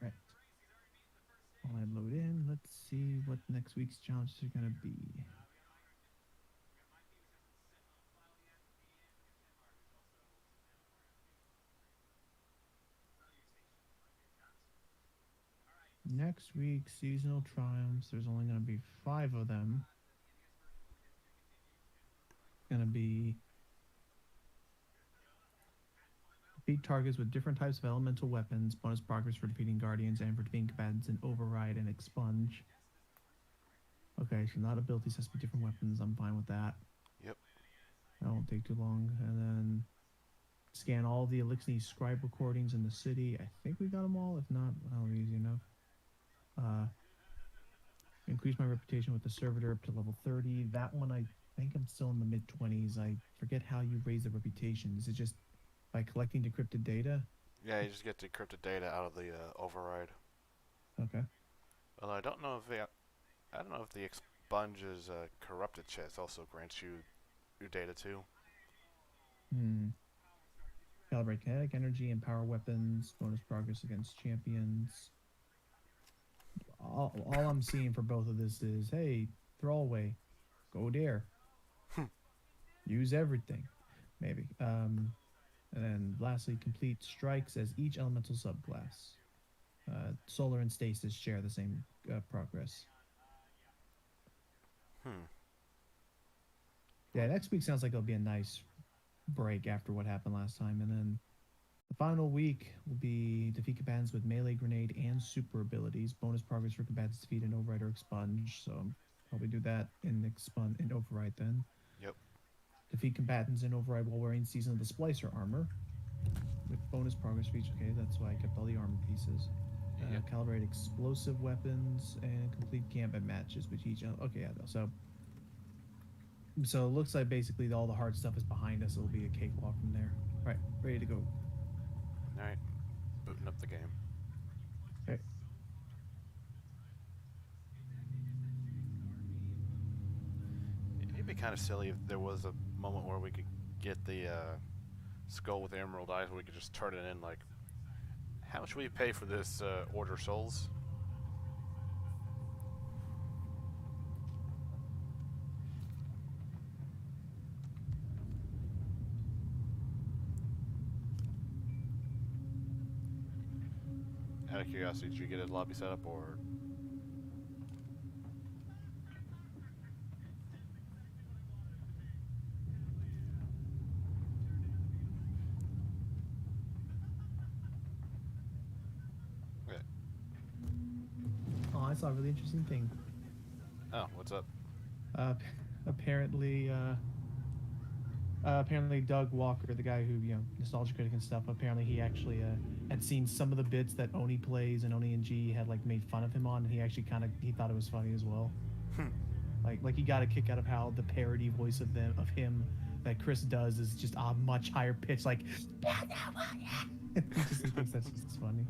Right. While I load in, let's see what next week's challenges are going to be. Next week, seasonal triumphs. There's only going to be 5 of them. Going to be defeat targets with different types of elemental weapons. Bonus progress for defeating guardians and for defeating combatants in override and expunge. Okay, so not abilities, has to be different weapons. I'm fine with that. Yep. That won't take too long. And then scan all the Elixir scribe recordings in the city. I think we got them all. If not, well, easy enough. Uh, increase my reputation with the servitor up to level 30. That one, I think I'm still in the mid 20s. I forget how you raise the reputation. Is it just by collecting decrypted data? Yeah, you just get decrypted data out of the override. Okay. Although I don't know if the expunge's corrupted chest also grants you your data too. Hmm. Calibrate kinetic energy and power weapons. Bonus progress against champions. All I'm seeing for both of this is, hey, throwaway, go there, use everything, maybe. And then lastly, complete strikes as each elemental subclass. Solar and stasis share the same progress. Hmm. Yeah, next week sounds like it'll be a nice break after what happened last time, and then the final week will be defeat combatants with melee grenade and super abilities. Bonus progress for combatants defeat an override or expunge. So I'll probably do that in override then. Yep. Defeat combatants in override while wearing season of the splicer armor with bonus progress for each. Okay, that's why I kept all the armor pieces. Yep. Calibrate explosive weapons and complete gambit matches with each. Okay, yeah. So it looks like basically all the hard stuff is behind us. It'll be a cakewalk from there. All right, ready to go. All right. Booting up the game. Okay. It'd be kind of silly if there was a moment where we could get the skull with emerald eyes where we could just turn it in like, how much will you pay for this order souls? Out of curiosity, did you get a lobby set up or? Yeah. Oh, I saw a really interesting thing. Oh, what's up? Uh, apparently, Doug Walker, the guy who nostalgia critic and stuff. Apparently, he actually had seen some of the bits that Oni plays and Oni and G had like made fun of him on, and he actually he thought it was funny as well. Like he got a kick out of how the parody voice of him that Chris does is just a much higher pitch, like he just thinks that's just funny.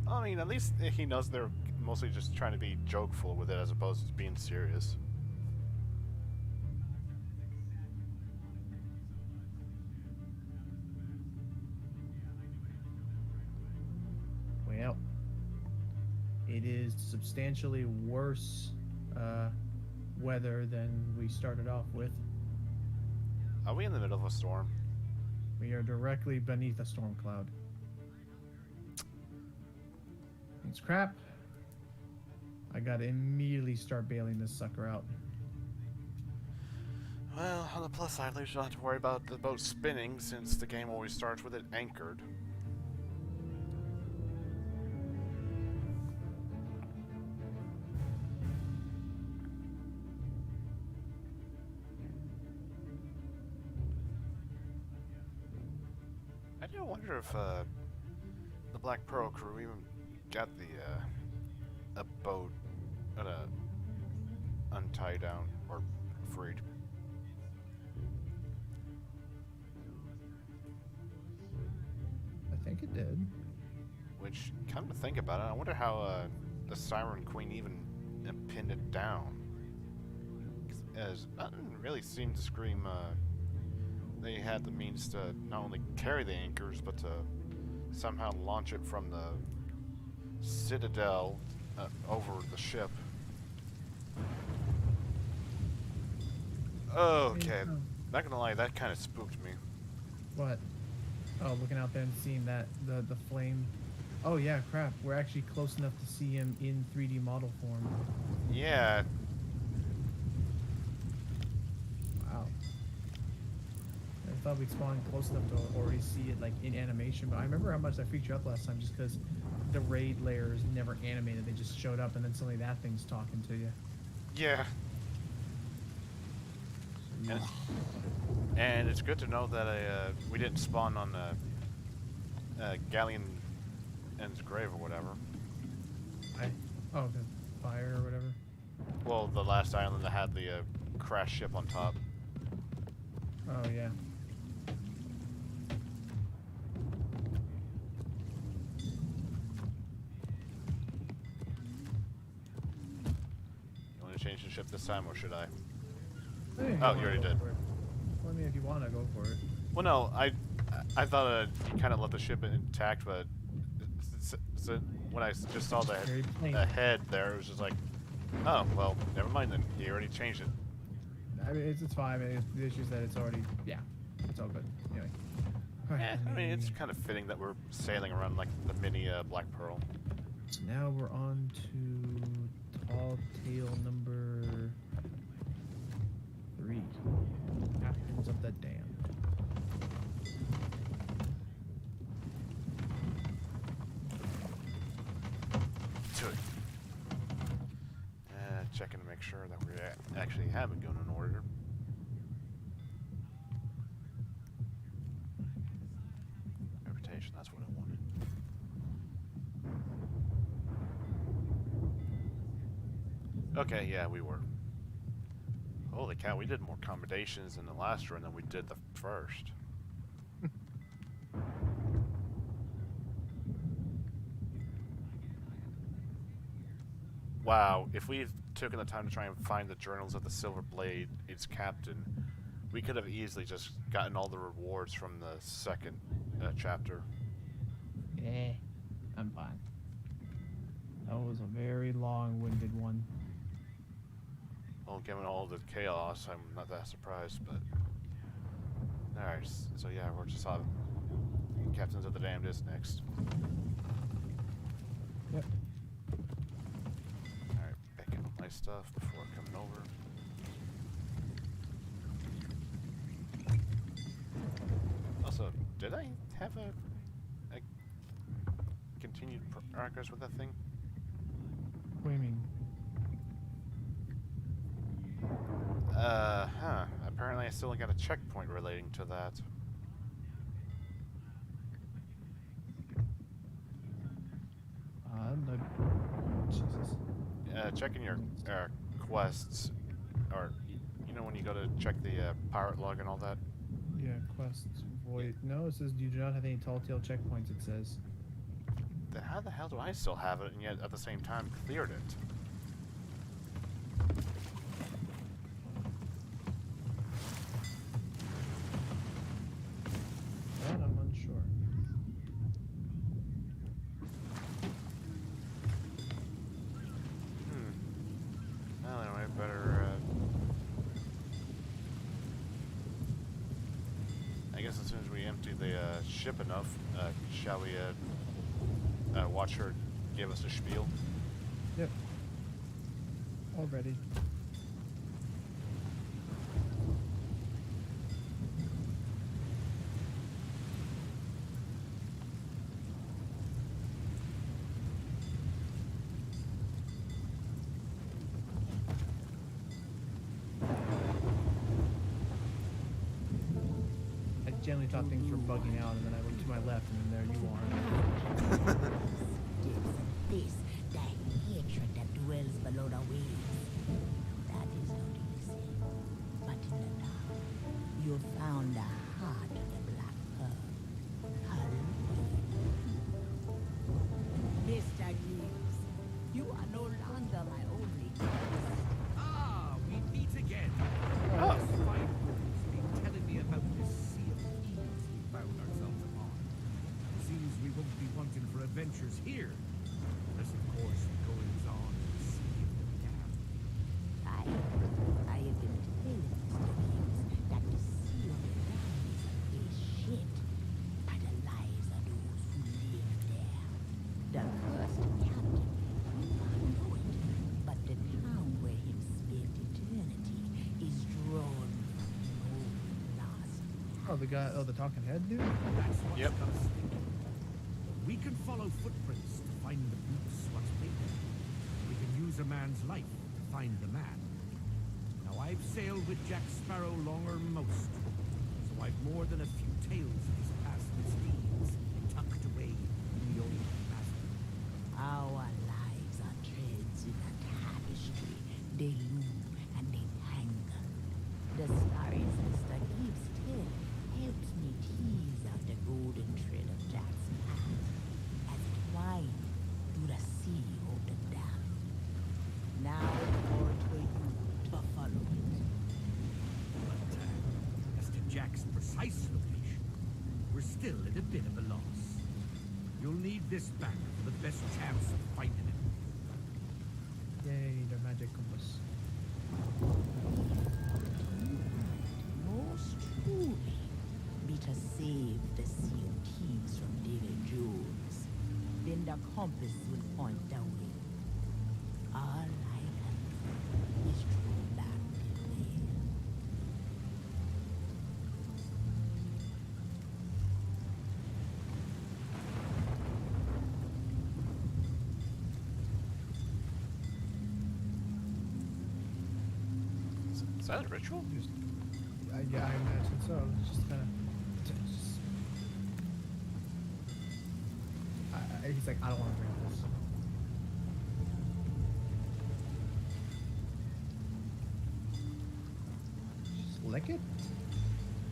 I mean, at least he knows they're mostly just trying to be jokeful with it as opposed to being serious. Well, it is substantially worse weather than we started off with. Are we in the middle of a storm? We are directly beneath a storm cloud. It's crap. I gotta immediately start bailing this sucker out. Well, on the plus side, at least you don't have to worry about the boat spinning since the game always starts with it anchored. I do wonder if the Black Pearl crew even got a boat untied down or freed. did. Which, come to think about it, I wonder how the Siren Queen even pinned it down. As nothing really seemed to scream they had the means to not only carry the anchors, but to somehow launch it from the Citadel over the ship. Okay, not gonna lie, that kind of spooked me. What? Oh, looking out there and seeing that the flame. Oh yeah, crap. We're actually close enough to see him in 3D model form. Yeah. Wow. I thought we'd spawn close enough to already see it like in animation, but I remember how much that freaked you out last time, just because the raid layers never animated. They just showed up, and then suddenly that thing's talking to you. Yeah. And it's good to know that we didn't spawn on Galleon's grave or whatever. Oh, the fire or whatever. Well, the last island that had the crash ship on top. Oh yeah. You want to change the ship this time, or should I? Hey, Oh, you already did. Well, I mean, if you want to go for it. Well, no, I thought you kind of left the ship intact, but when I just saw the head there, it was just like, oh, well, never mind then. He already changed it. I mean, it's fine. I mean, the issue is that it's already, yeah, it's all good. Anyway. Right, I mean, it's kind of fitting that we're sailing around like the mini Black Pearl. So now we're on to Tall Tale number 3. Captains of the Dam. Checking to make sure that we actually have it going in order. Reputation, that's what I wanted. Okay, yeah, we were. Holy cow, we did more accommodations in the last run than we did the first. Wow, if we had taken the time to try and find the journals of the Silver Blade, its captain, we could have easily just gotten all the rewards from the second chapter. Yeah, I'm fine. That was a very long-winded one. Well, given all the chaos, I'm not that surprised, but... Alright, so yeah, we're just on Captains of the Damned is next. Yep. Alright, picking up my stuff before coming over. Also, did I have a continued progress with that thing? What do you mean? Huh. Apparently I still got a checkpoint relating to that. Jesus. Checking your quests, or, you know when you go to check the pirate log and all that? Yeah, quests. Void. No, it says you do not have any tall tale checkpoints, it says. How the hell do I still have it and yet at the same time cleared it? That I'm unsure. Well, anyway, better, I guess as soon as we empty the ship enough, shall we watch her give us a spiel? Yep. All ready. I generally thought things were bugging out, and then I looked to my left, and then there you are. This, the hatred that dwells below the waves. That is not easy. But in the dark, you found the heart of the Black Pearl. Halloween. the guy. Oh, the talking head dude. That's what's Yep. got us thinking. We can follow footprints to find the boots once made them. We can use a man's life to find the man. Now, I've sailed with Jack Sparrow longer than most, so I've more than a few tales of his past misdeeds tucked away in the old master. Our lives are threads in a tapestry. They loom and they tangle. The starry sister Eve's tale helps me tease out the golden thread of Jack's past as it winds through the sea of the damned. Now it's more for you to follow it. But as to Jack's precise location, we're still at a bit of a loss. You'll need this back for the best chance of finding him. Yay, the magic compass. Most truly be to save the Sea of Thieves from David Jones. Then the compass will point the way. All I can do is draw back the veil. Is that a ritual? Just, yeah, I imagine so. It's just kind of. He's like, I don't want to grab this. Just lick it?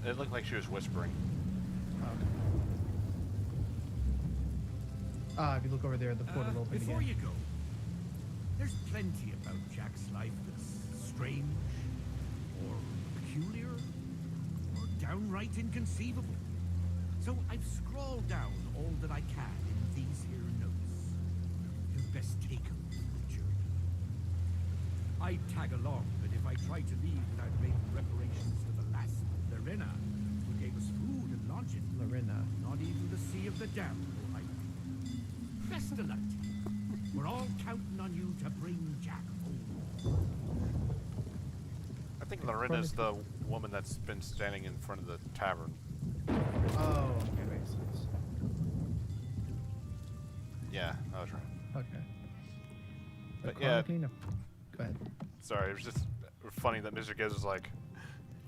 It looked like she was whispering. Oh, okay. If you look over there, the portal opened Before again. you go, there's plenty about Jack's life that's strange, or peculiar, or downright inconceivable. So I've scrawled down all that I can in these here notes. You'd best take 'em for the journey. I'd tag along, but if I tried to leave without making reparations to the lass Lorena, who gave us food and lodging, Lorena. not even the Sea of the Damned will hide me. Best of luck to you. We're all counting on you to bring Jack home. I think Lorena's the woman that's been standing in front of the tavern. Oh, okay, makes sense. Yeah, that was right. Okay. But yeah, Go ahead. sorry, it was just funny that Mr. Gibbs was like,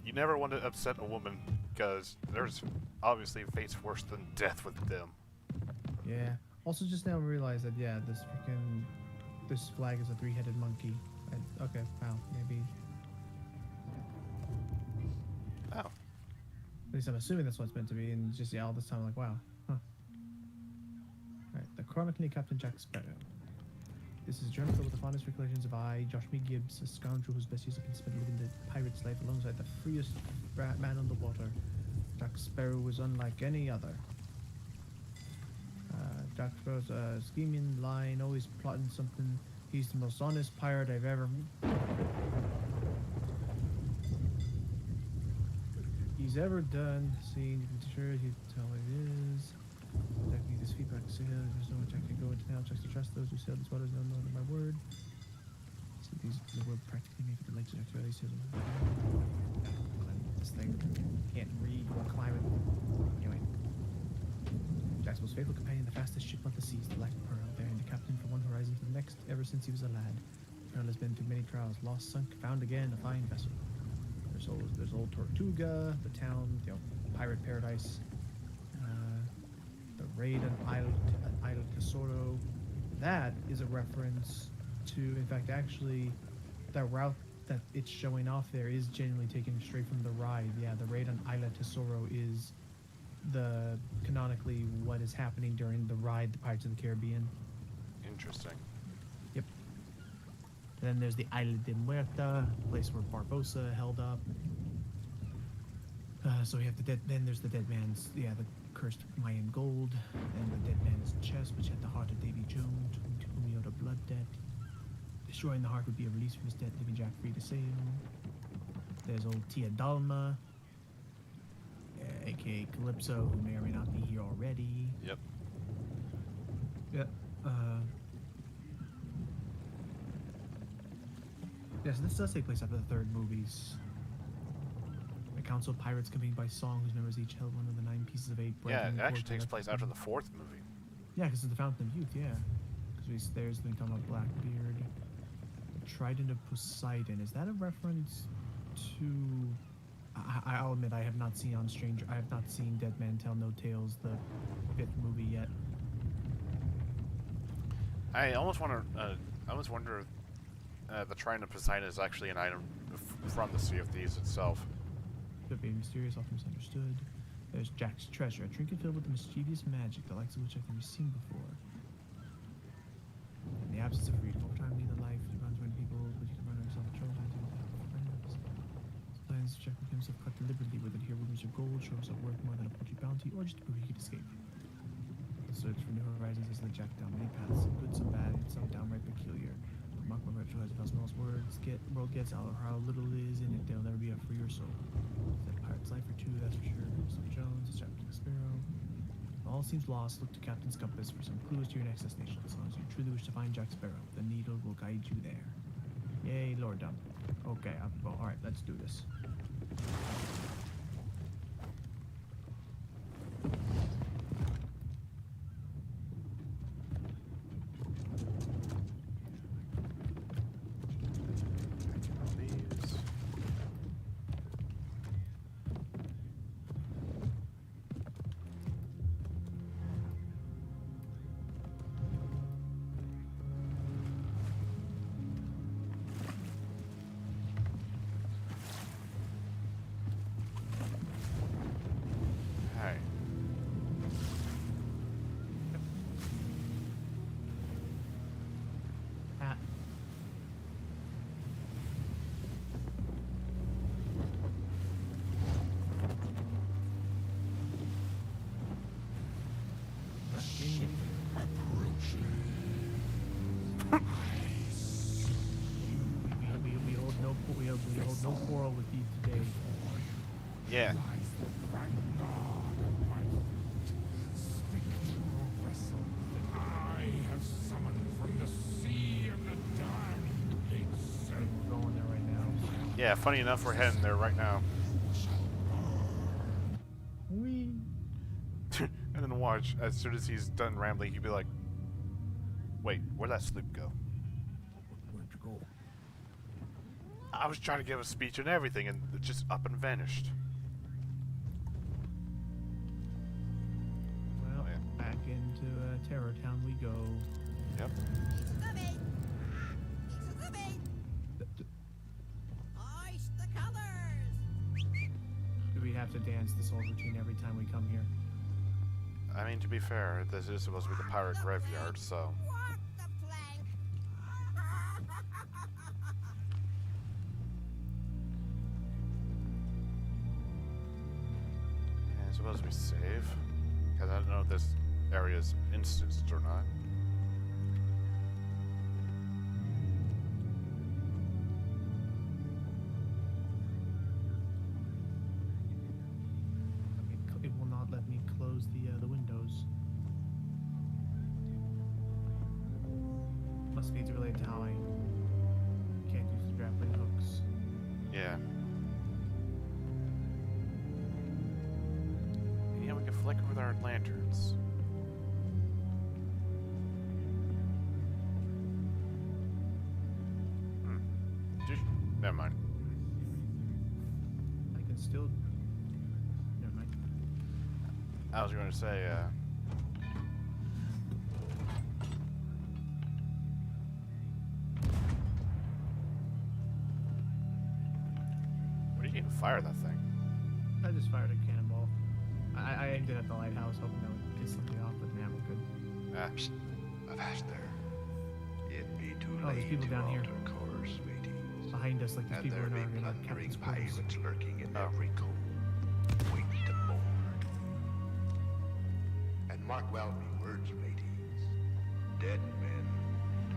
you never want to upset a woman because there's obviously fates worse than death with them. Yeah. Also, just now realized that this flag is a three-headed monkey. Okay, wow, maybe. Oh. At least I'm assuming that's what it's meant to be, and just all this time, like, wow, huh. Alright, the chronicling Captain Jack Sparrow. This is a journal filled with the fondest recollections of I, Josh Me Gibbs, a scoundrel whose best years have been spent living the pirate's life alongside the freest man on the water. Jack Sparrow was unlike any other. Jack Sparrow's a scheming, lying, always plotting something. He's the most honest pirate I've ever. He's ever done. Seeing, you can sure he'd tell what it is. Jack needs his feet back to sail. There's no one Jack can go into now. Jack to trust those who sail these waters. No more than my word. So these the word practically make it the legs of actually sail. This thing can't read or climb it. Anyway. Jack's most faithful companion, the fastest ship on the seas, the Black Pearl, bearing the captain from one horizon to the next ever since he was a lad. The Pearl has been through many trials, lost, sunk, found again, a fine vessel. There's old Tortuga, the town, pirate paradise, the raid on Isle Tesoro. That is a reference to, in fact, actually, the route that it's showing off there is genuinely taken straight from the ride. Yeah, the raid on Isla Tesoro is canonically what is happening during the ride, the Pirates of the Caribbean. Interesting. Yep. Then there's the Isla de Muerta, place where Barbosa held up. So we have the dead. Then there's the dead man's, the cursed Mayan gold, and the dead man's chest, which had the heart of Davy Jones, to whom he owed a blood debt. Destroying the heart would be a release from his debt, leaving Jack free to sail. There's old Tia Dalma, aka Calypso, who may or may not be here already. Yep. Yep. Yes, this does take place after the third movies. council of pirates convened by Song, whose members each held one of the 9 pieces of 8 bread. Yeah, and it actually pork takes left place in after them. the 4th movie. Yeah, because it's the Fountain of Youth, yeah. Because there's been talking about Blackbeard. The Trident of Poseidon. Is that a reference to... I'll admit I have not seen I have not seen Dead Man Tell No Tales, the 5th movie yet. I almost wonder the Trident of Poseidon is actually an item from the Sea of Thieves itself. Could be mysterious, often misunderstood. There's Jack's treasure, a trinket filled with the mischievous magic, the likes of which I've never seen before. In the absence of freedom, over time lead a life that runs when people, but you can run yourself a treasure into the friends. Plans to check with himself cut deliberately, whether to hear rumors of gold, show himself worth more than a paltry bounty, or just to prove he could escape. The search for new horizons has led Jack down many paths, some good, some bad, and some downright peculiar. Mark my retro has how small world gets out, or how little is in it, there'll never be a freer soul. Is that pirate's life or two, that's for sure. Mr. Jones, it's Captain Sparrow. If all seems lost, look to Captain's compass for some clues to your next destination. As long as you truly wish to find Jack Sparrow, the needle will guide you there. Yay, Lord Dump. Okay, well, alright, let's do this. Hat. We hold no quarrel with thee today. Yeah. I have summoned from the sea of the damned. We're going there right now. Yeah, funny enough, we're heading there right now. Whee! And then watch, as soon as he's done rambling, he'd be like, wait, where'd that sloop go? Where'd you go? I was trying to give a speech and everything, and it just up and vanished. Well, Yeah. back into Terror Town we go. Yep. Hoist the colors! Do we have to dance this whole routine every time we come here? I mean, to be fair, this is supposed to be the pirate graveyard, so... Walk the plank! And it's supposed to be safe. Because I don't know if this area is instanced or not. It will not let me close the windows. Must be related to how I can't use the grappling hooks. Yeah. Yeah, we can flicker with our lanterns. Never mind. I can still. Never mind. I was going to say, where do you even fire that thing? I just fired a cannonball. I aimed it at the lighthouse, hoping that would piss something off, but man, we're good. Ah. Avast there. It be too Oh, there's late people to down here. alter course, mateys. Behind us, like there's And people there in be our plundering captain's quarters. pirates lurking in Oh. every cove, waiting to board. And mark well me words, mateys. Dead men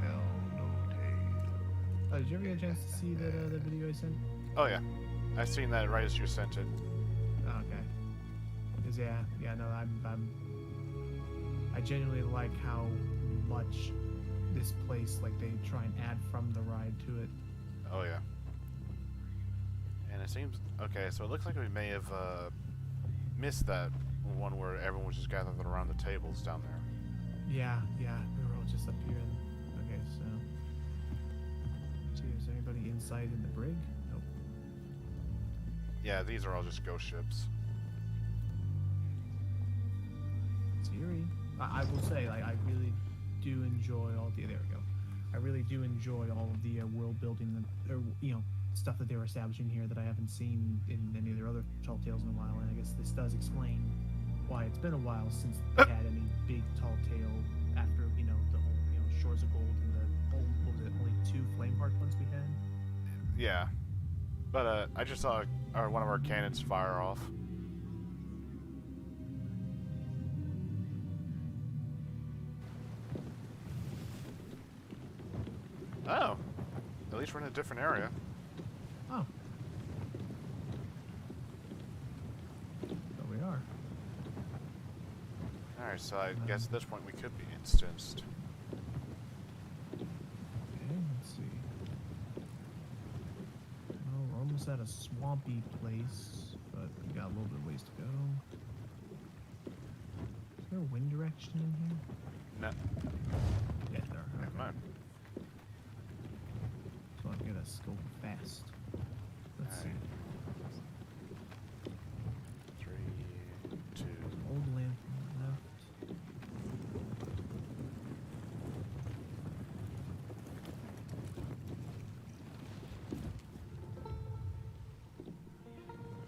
tell no tale. Did you ever get a chance to see that video I sent? Oh, yeah. I seen that right as you sent it. Oh, okay. Cause no, I genuinely like how much this place, like they try and add from the ride to it. Oh, yeah. And it seems okay. So it looks like we may have missed that one where everyone was just gathered around the tables down there. Yeah, we were all just up here. Okay, so. Let's see, is there anybody inside in the brig? Nope. Yeah, these are all just ghost ships. It's eerie. I will say, like, I really do enjoy all the. There we go. I really do enjoy all of the world building, or stuff that they were establishing here that I haven't seen in any of their other Tall Tales in a while. And I guess this does explain why it's been a while since they had any big Tall Tale after the whole Shores of Gold and the old, what was it, only 2 Flameheart ones we had. Yeah, but I just saw one of our cannons fire off. Oh, at least we're in a different area. Oh. So we are. Alright, so I guess at this point we could be instanced. Okay, let's see. Well, we're almost at a swampy place, but we got a little bit of ways to go. Is there a wind direction in here? No, Yeah, there. never Okay. mind. So I'm gonna scope fast. Let's see. Alright. 3, 2. Old lamp on the left.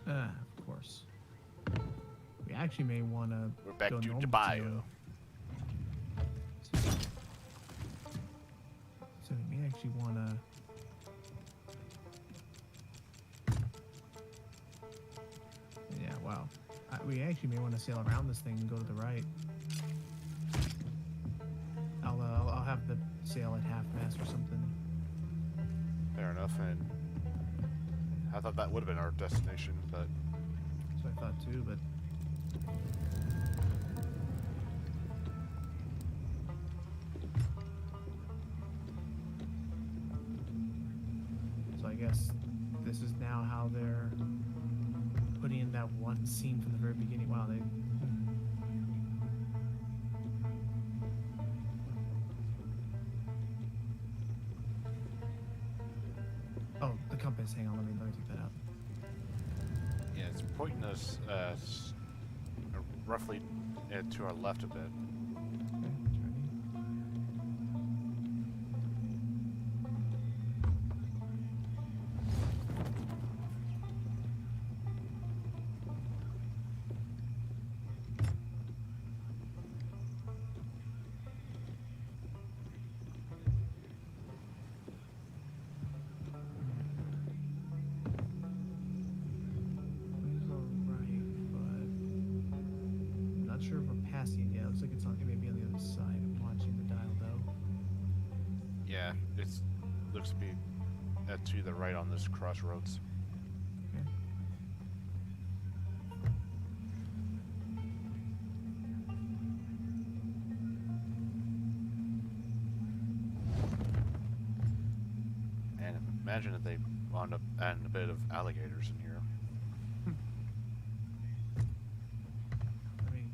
Of course. We actually may want to. We're back go to normal Bio. So we may actually want to. Yeah, wow. We actually may want to sail around this thing and go to the right. I'll have the sail at half mast or something. Fair enough, and I thought that would have been our destination, but So I thought too, but. So I guess this is now how they're putting in that one scene from the very beginning. Wow, they. Oh, the compass. Hang on, let me take that out. yeah, it's pointing us roughly to our left a bit. Okay, turning. It's all right, but I'm not sure if we're passing it yet. Looks like it may be on the other side. I'm watching the dial though. Yeah, it's looks to be to the right on this crossroads. Okay. And imagine if they wound up adding a bit of alligators in here. I mean,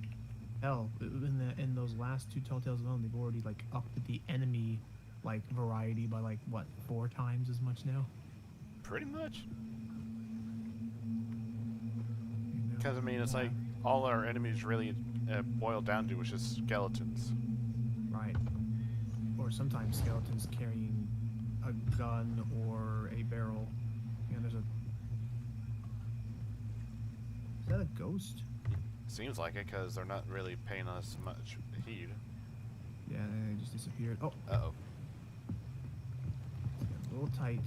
hell, in those last 2 Tall Tales alone, they've already like upped the enemy variety by like what 4 times as much now. Pretty much. You know? Because, I mean, it's like all our enemies really boil down to is just skeletons. Right. Or sometimes skeletons carrying a gun or a barrel. Yeah, there's a. Is that a ghost? Seems like it, because they're not really paying us much heed. Yeah, and they just disappeared. Oh, Uh-oh. a little tight.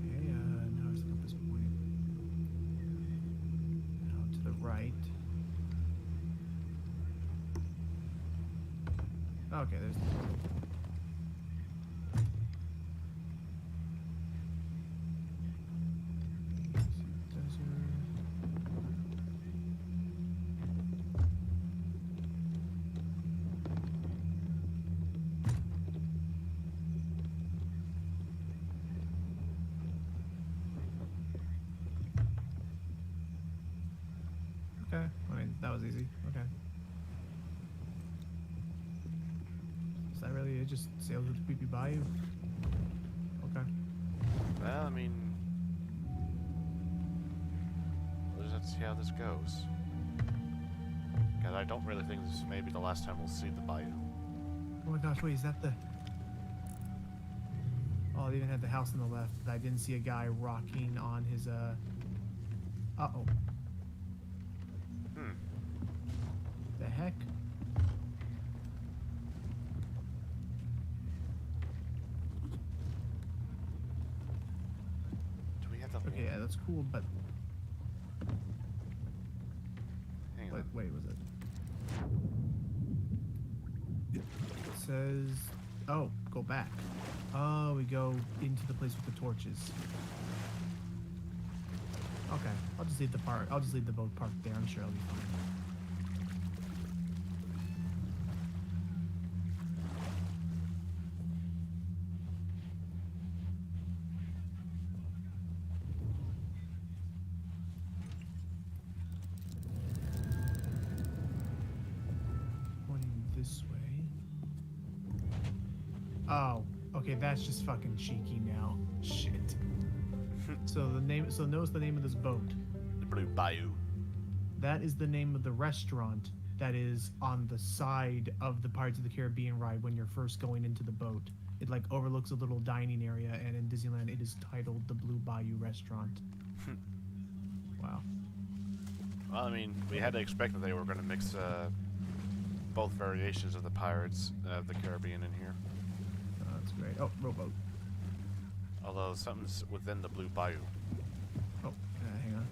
Okay, now it's the compass point. Now to the right. Okay, there's the desert. just sail through the creepy bayou. Okay. Well, I mean, we'll just see how this goes. Because I don't really think this may be the last time we'll see the bayou. Oh my gosh, wait, is that the... Oh, they even had the house on the left, but I didn't see a guy rocking on his, Uh-oh. The heck? Do we have the... Okay, yeah, that's cool, but... Hang Wait, on. wait, was it? It says... Oh, go back. Oh, we go into the place with the torches. Okay, I'll just leave the park. I'll just leave the boat parked there. I'm sure it'll be fine. Pointing this way. Oh, okay, that's just fucking cheeky now. Shit. So the name. So notice the name of this boat. The Blue Bayou. That is the name of the restaurant that is on the side of the Pirates of the Caribbean ride when you're first going into the boat. It like overlooks a little dining area, and in Disneyland it is titled the Blue Bayou Restaurant. Wow. Well, I mean, we had to expect that they were going to mix both variations of the Pirates of the Caribbean in here. Oh, that's great. Oh, rowboat. Although something's within the Blue Bayou. Oh, hang on.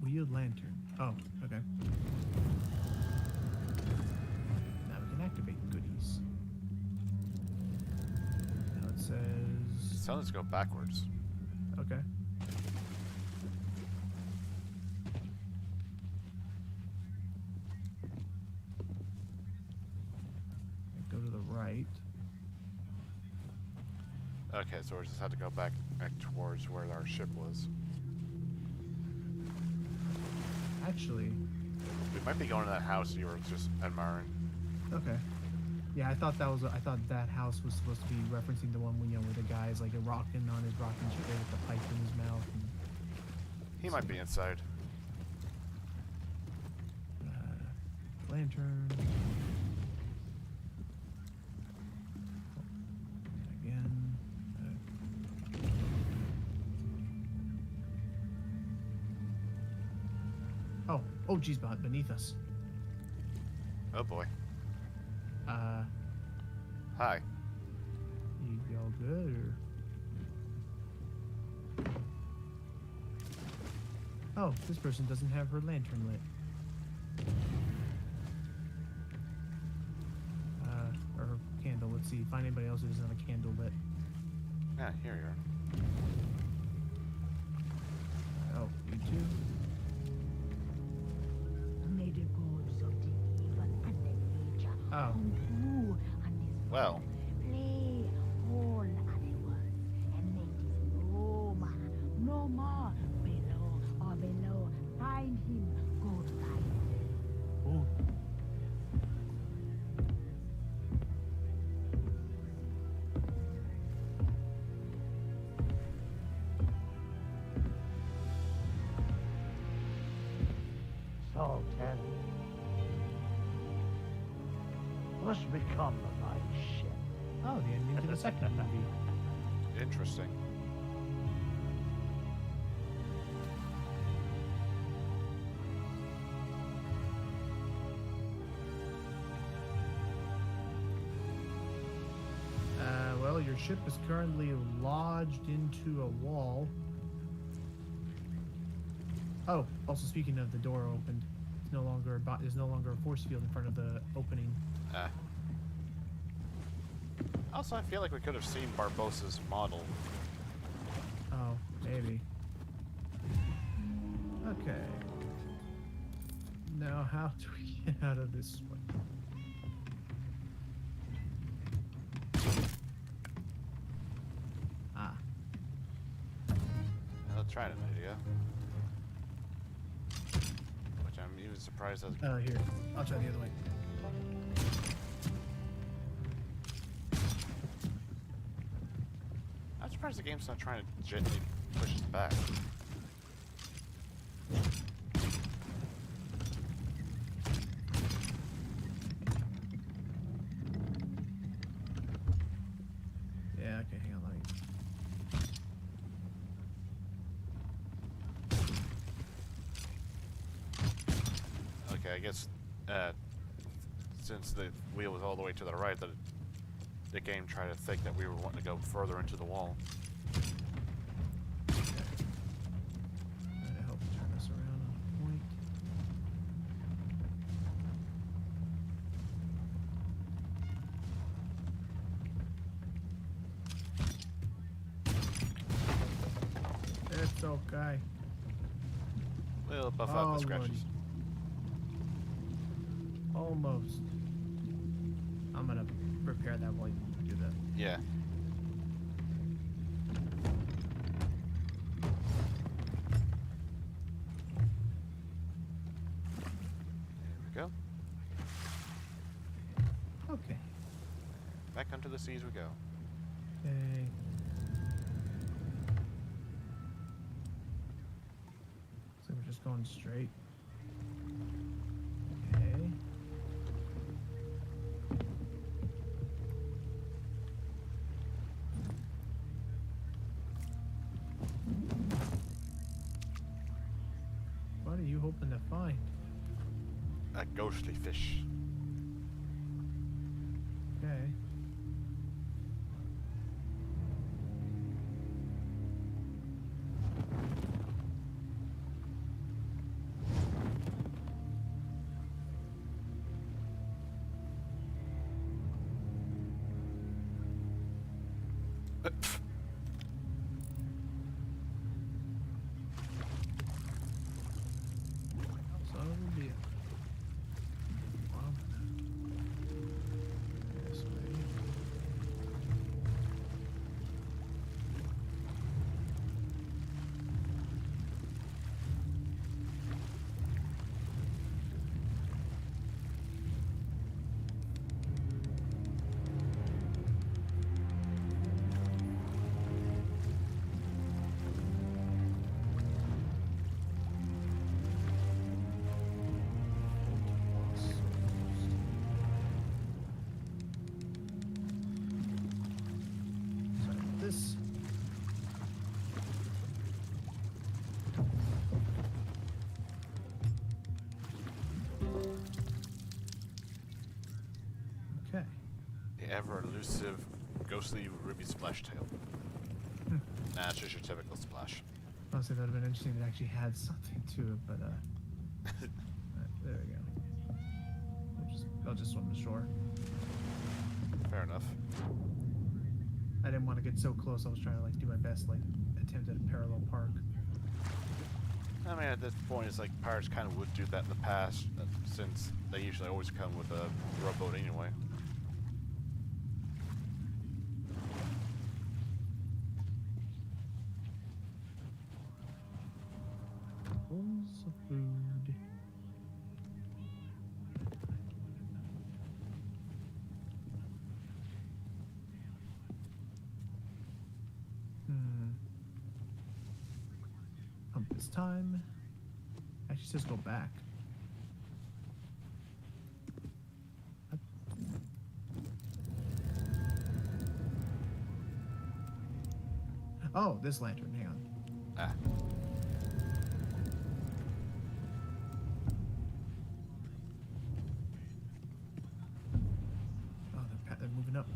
Wheeled lantern. Oh, okay. Now we can activate goodies. Now it says... Something's go backwards. Okay. Go to the right. Okay, so we just had to go back towards where our ship was. Actually, We might be going to that house you were just admiring. okay. Yeah, I thought that house was supposed to be referencing the one where the guy's like rocking on his rocking chair with the pipe in his mouth. And, He might be inside. lantern. Again. Oh, geez, beneath us. Oh boy. Hi. You all good or? Oh, this person doesn't have her lantern lit. Or her candle. Let's see. Find anybody else who doesn't have a candle lit. Yeah, here you are. Oh, you too. May the gods of the evil and the nature Oh. come through on this Well. play all animals and make this no more below or below. Find him, go find him. Oh. Sultan, what's become of my ship? Oh, the ending to the second movie. Interesting. Well, your ship is currently lodged into a wall. Oh, also speaking of, the door opened. There's no longer a force field in front of the opening. Also, I feel like we could have seen Barbossa's model. Oh, maybe. Okay. Now, how do we get out of this one? Ah. I'll try an idea. I'm even surprised that. Here. I'll try the other way. I'm surprised the game's not trying to gently push us back. Yeah, okay, hang on, let me... Okay, I guess since the wheel was all the way to the right, the game tried to think that we were wanting to go further into the wall. Try to help turn us around on a point. It's okay. We'll buff out Oh, the scratches. Lordy. Almost. I'm gonna repair that while you do that. Yeah. There we go. Okay. Back onto the seas we go. Okay. So we're just going straight. Okay. What are you hoping to find? A ghostly fish. Okay. Son of a bitch. Wow. This way. Sorry about this. Okay. The ever elusive, ghostly ruby splash tail. Nah, it's just your typical splash. Honestly, that would have been interesting if it actually had something to it, but alright, there we go. I'll just swim to shore. Fair enough. I didn't want to get so close. I was trying to like do my best, like attempt at a parallel park. I mean, at this point, it's like pirates kind of would do that in the past, since they usually always come with a rowboat anyway. Bowls of food. This time. Actually, says go back. What? Oh, this lantern. Hang on. Ah. Oh, they're moving up.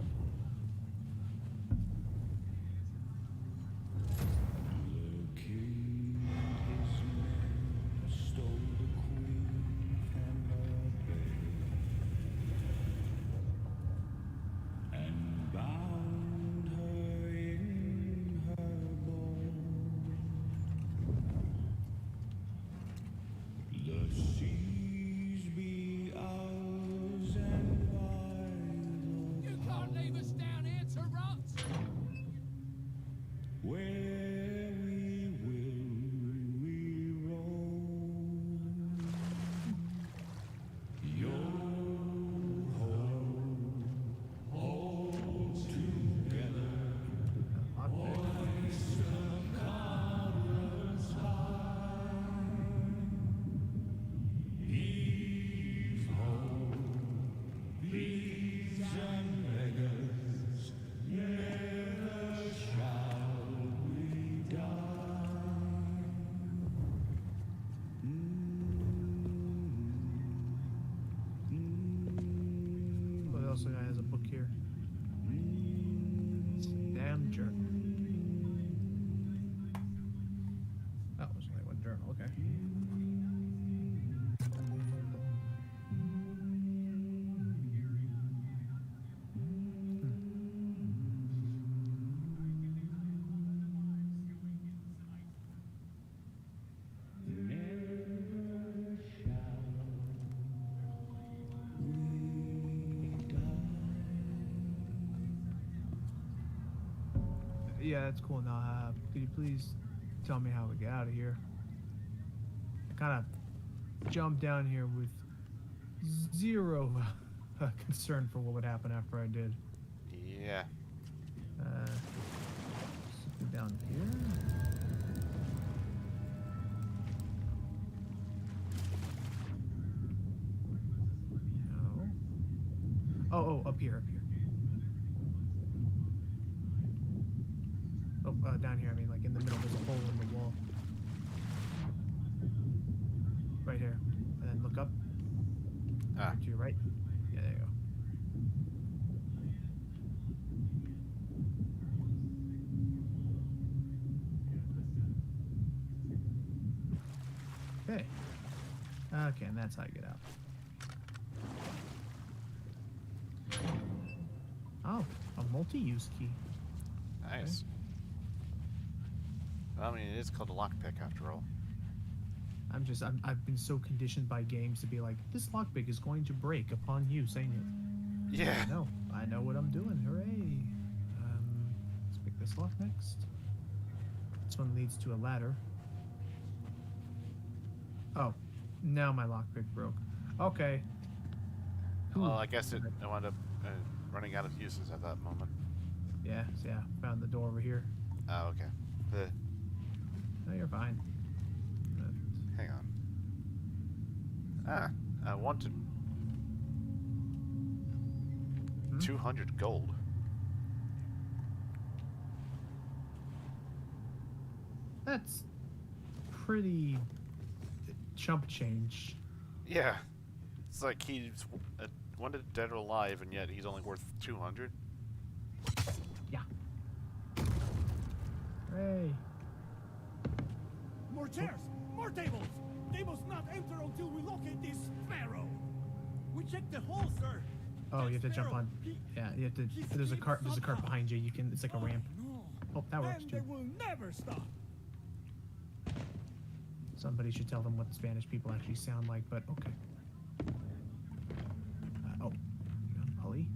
here. Damn jerk. That was only one journal. Okay. Yeah, that's cool. Now, could you please tell me how we get out of here? I kind of jumped down here with zero concern for what would happen after I did. Yeah. Something down here. No. Oh, up here, up here. Oh, down here, I mean, like in the middle, there's a hole in the wall. Right here. And then look up. Ah. To your right. Yeah, there you go. Okay. Okay, and that's how you get out. Oh, a multi-use key. Nice. I mean, it is called a lockpick after all. I've been so conditioned by games to be like, this lockpick is going to break upon you saying it. Yeah. I know what I'm doing. Hooray. Let's pick this lock next. This one leads to a ladder. Oh, now my lockpick broke. Okay. Well, I guess it wound up running out of uses at that moment. Yeah, found the door over here. Oh, okay. No, you're fine. Hang on. I wanted 200 gold. That's pretty chump change. Yeah. It's like he's wanted dead or alive, and yet he's only worth 200. Yeah. Hey. More chairs! More tables! They must not enter until we locate this sparrow! We checked the hole, sir! Oh, you have to jump Sparrow, on. Yeah, you have to. There's a cart behind you. You can. It's like a ramp. No. Oh, that works And too. they will never stop! Somebody should tell them what Spanish people actually sound like, but okay. Oh, Polly.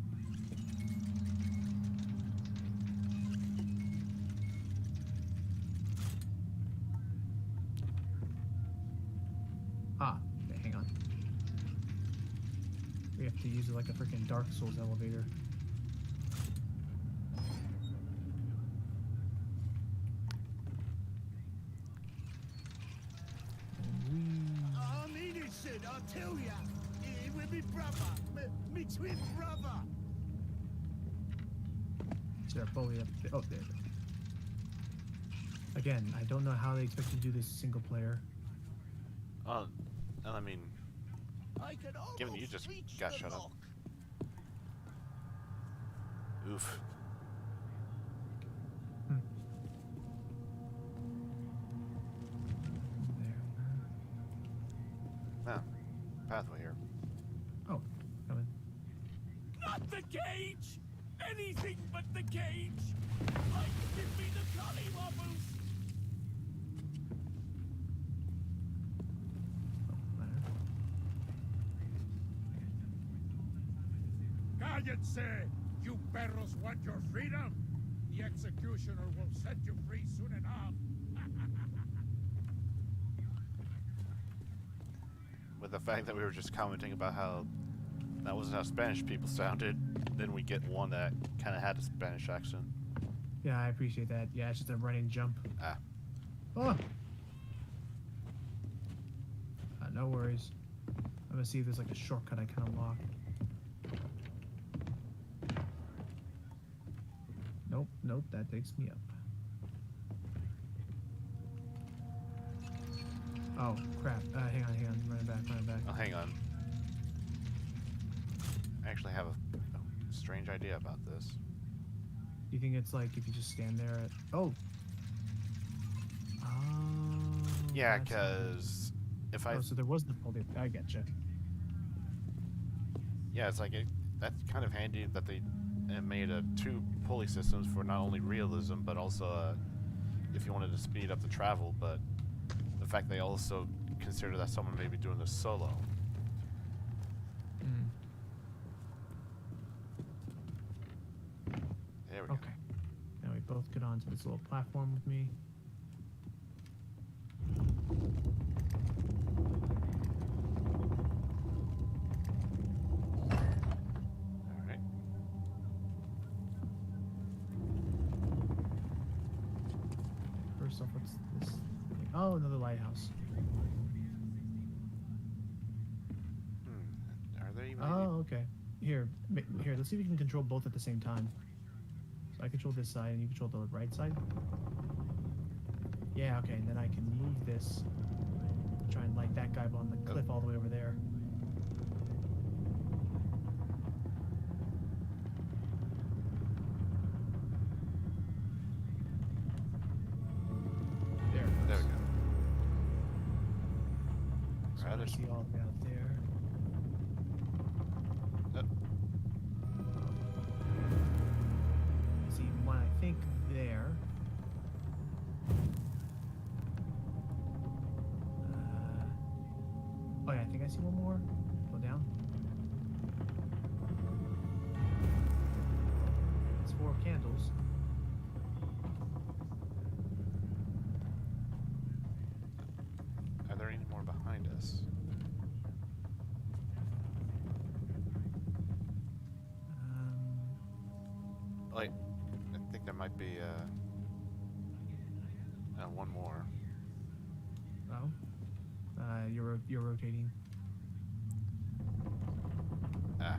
Ah, okay, hang on. We have to use it like a freaking Dark Souls elevator. I'll tell ya. It will be brother. Mixed with brother. Is there a pulley up there? Oh, there. Again, I don't know how they expect to do this single player. And I mean, I can given you just reach got the shut up. lock. Oof. There. Ah, pathway here. Oh, coming. Not the cage! Anything but the cage! Like, give me the collywobbles! Cállense! You perros want your freedom? The executioner will set you free soon enough. With the fact that we were just commenting about how that wasn't how Spanish people sounded, then we get one that kind of had a Spanish accent. Yeah, I appreciate that. Yeah, it's just a running jump. Ah. Oh! No worries. I'm gonna see if there's like a shortcut I can unlock. Nope, that takes me up. Oh, crap. Hang on. Running back. Oh, hang on. I actually have a strange idea about this. Do you think it's like if you just stand there at... Oh! Oh... Yeah, that's- because if I... Oh, so there was the pulley. I getcha. Yeah, it's like that's kind of handy that they made two pulley systems for not only realism, but also if you wanted to speed up the travel, but the fact they also consider that someone may be doing this solo. Mm. There we go. Okay. Now we both get onto this little platform with me. Alright. First off, what's this thing? Oh, another lighthouse. Are there even Oh, okay. Here, here. Let's see if we can control both at the same time. So I control this side, and you control the right side. Yeah, okay. And then I can move this. Try and light that guy on the cliff all the way over there. There. it There we goes. go. So Alright, I there's- see all the way out there. See one, I think, there. Oh yeah, I think I see one more. Go down. It's 4 candles. Are there any more behind us? Wait, I think there might be one more. Oh. You're rotating. Ah.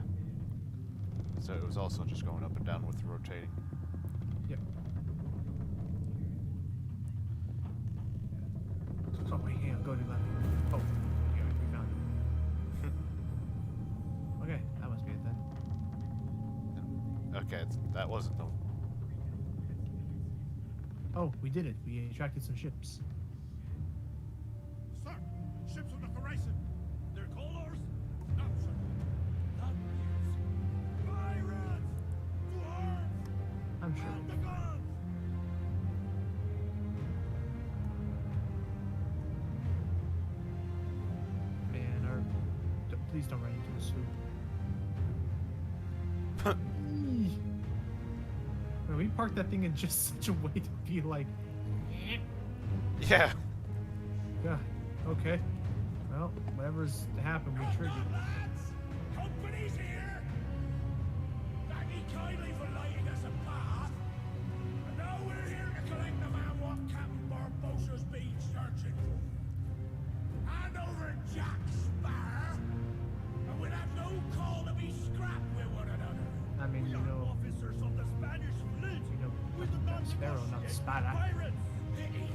So it was also just going up and down with the rotating. Yep. Oh wait, hang on, go to the left. Oh, yeah, we found it. Okay, that must be it then. Okay, that wasn't the... Oh, we did it. We attracted some ships. Sir, ships on the horizon. They're colors? No, sir. That is pirates! To arms! I'm sure. And the guns! Man, please don't run into the sloop. Eee. Man, we parked that thing in just such a way to be like, Yeah! yeah, okay. Well, whatever's happened, we triggered. Lads! Company's here! Thank ye kindly for lighting us a path. And now we're here to collect the man what Captain Barbossa's been searching for. Hand over Jack Sparrow, and we'll have no call to be scrapped with one another. I mean, you know, Officers of the Spanish fleet. you know, With the Jack Sparrow, not Spada. Pirates! Pity!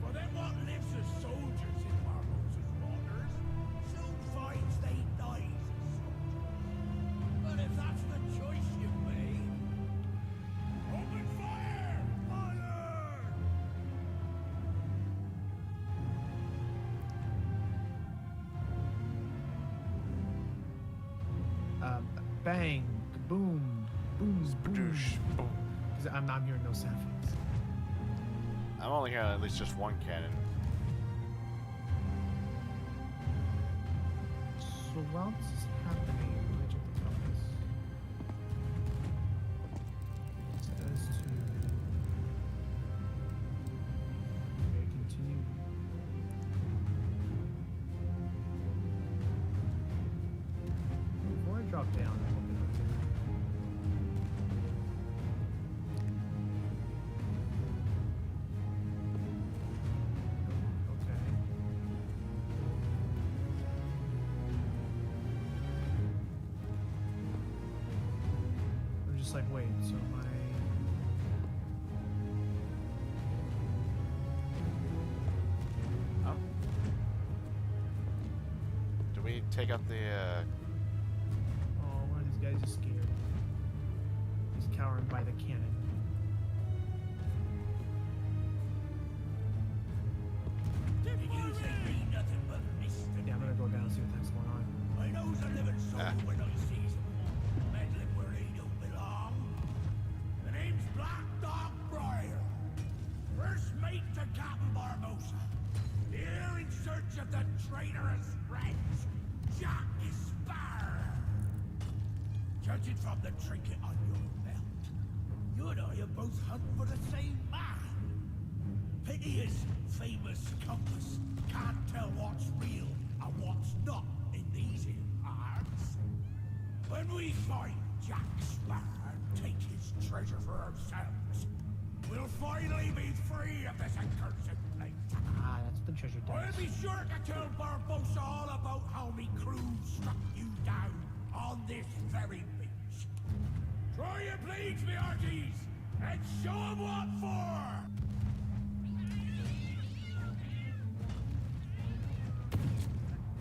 For them what lives as soldiers in Barbossa's waters, soon finds they dies as soldiers. But if that's the choice you've made, open fire! Fire! Bang, boom, booms, boom. Badoosh. Boom. 'Cause I'm hearing no sound effects. I'm only hearing at least just one cannon. So while this is happening, let me check the compass. It says to okay, continue. Before I drop down, I hope it doesn't. Okay. I'm just like, wait, so my... Oh. Do we take out the Oh, one of these guys is scared. cowering by the cannon. Did you say me nothing but Mr. Yeah, I'm gonna go down and see what the heck's going on. I knows a living soul when I sees him, meddling where he don't belong. The name's Black Dog Briar, first mate to Captain Barbosa. Here in search of the traitorous friends, Jack Sparrow. Judging from the trinket on your belt, you and I are both hunting for the same man. Pity his famous compass can't tell what's real and what's not in these here parts. When we find Jack Sparrow and take his treasure for ourselves, we'll finally be free of this accursed place. Ah, that's the treasure I'll dice. be sure to tell Barbosa all about how me crew struck you down on this very beach. Try your blades, me hearties, and show 'em what for!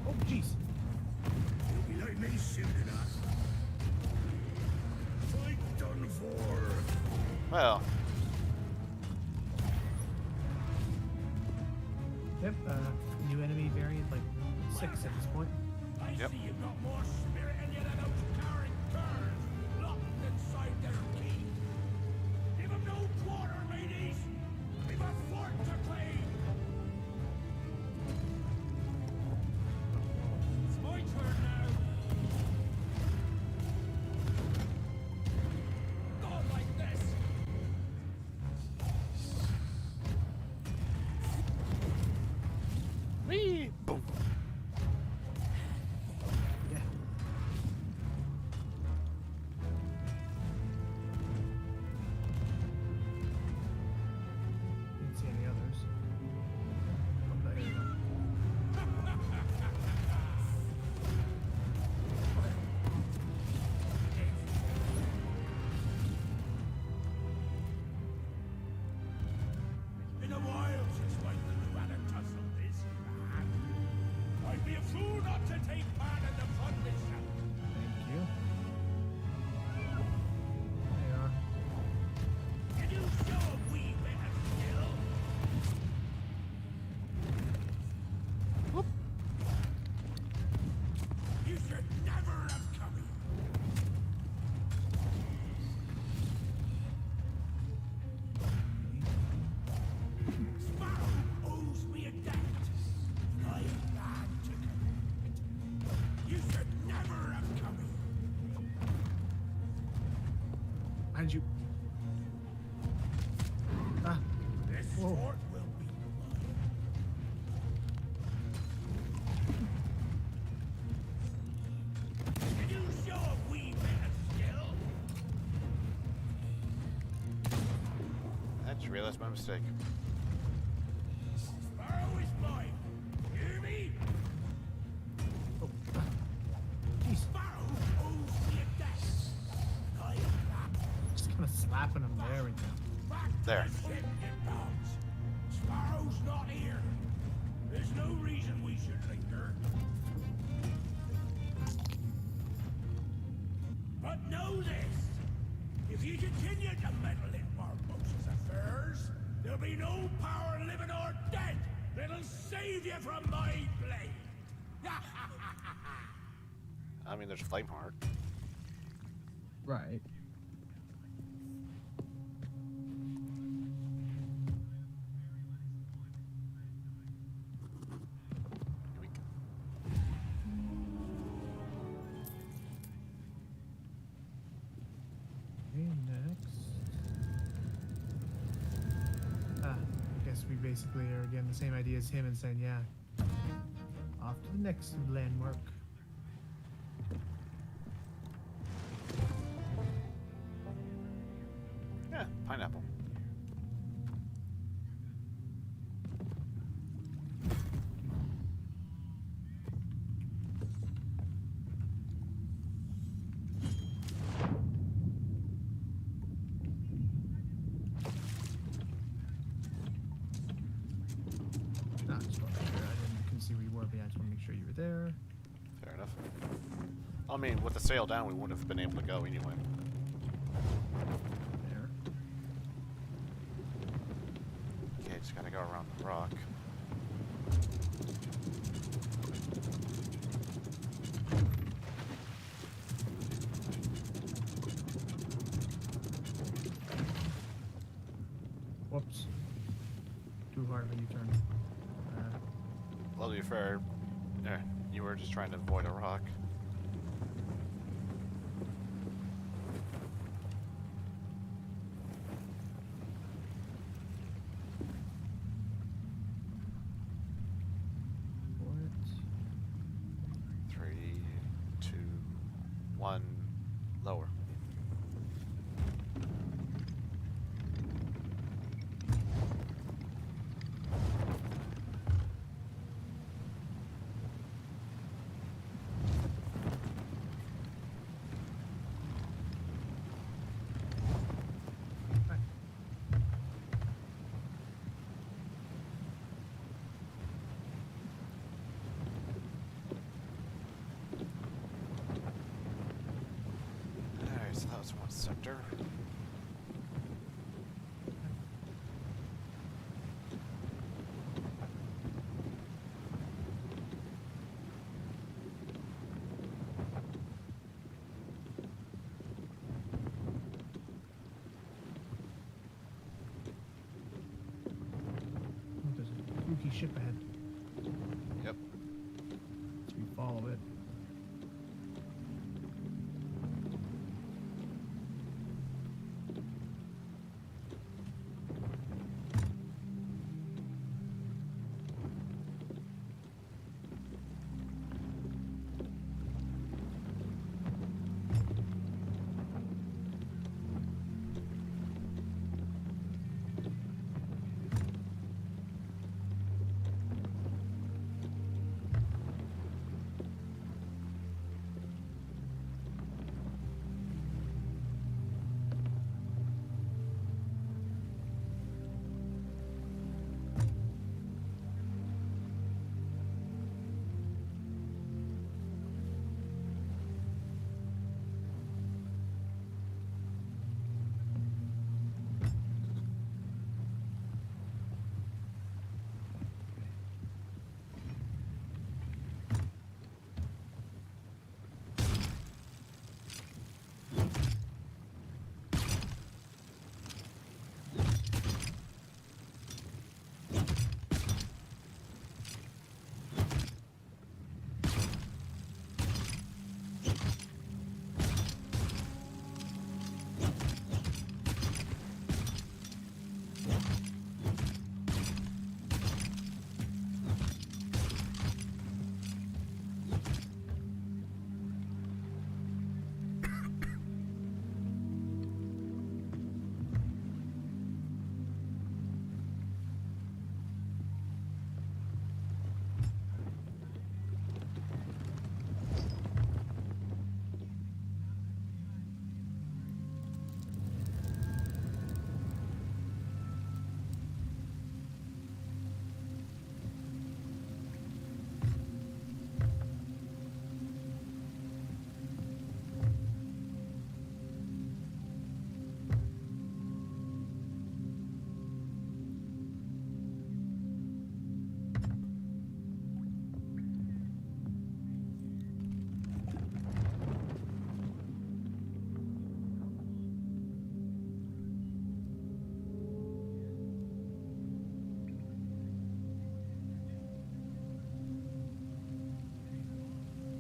Oh, jeez. You'll be like me soon enough. Fight done for. Well, Yep, new enemy variant, like 6 at this point. I Yep. see you've got more spirit in you than those cowering curs locked inside their key. Give 'em no quarter, mateys. We've a fort to claim. It's my turn now. Go like this. wee, boom. Yeah. Didn't see any others. Oh, there you go. Been a while since my crew had a tussle this bad. I'd be a fool not to take part in the fun myself. Thank you. There they are. Can you show a wee bit of skill? You should never have come here. Sparrow owes me a debt. I had to collect it. You should never have come here. How did you? Ah, This Whoa. fort will be mine. Can you show a wee bit of skill? I just realized my mistake. Sparrow is mine. Hear me? oh, ah. Jeez, Sparrow owes me a debt. I am just kind of slapping him there and back to There. the ship, you dogs. Sparrow's not here. There's no reason we should linger. But know this. If you continue to meddle in Barbosa's affairs, there'll be no power, living or dead, that'll save you from my blade. I mean, there's Flameheart. right. Here we go. Okay, next. Ah, I guess we basically are again the same idea as him and saying, yeah, off to the next landmark. Yeah, pineapple. Nah, just want to make sure couldn't see where you were, but yeah, I just want to make sure you were there. Fair enough. I mean, with the sail down, we wouldn't have been able to go anyway. Gotta go around the rock. Whoops. Too hard of a U-turn. Well, to be fair, you were just trying to avoid a rock. What? 3, 2, 1, lower. Alright, so that was one sector. Oh, there's a spooky ship ahead. Yep. So we follow it.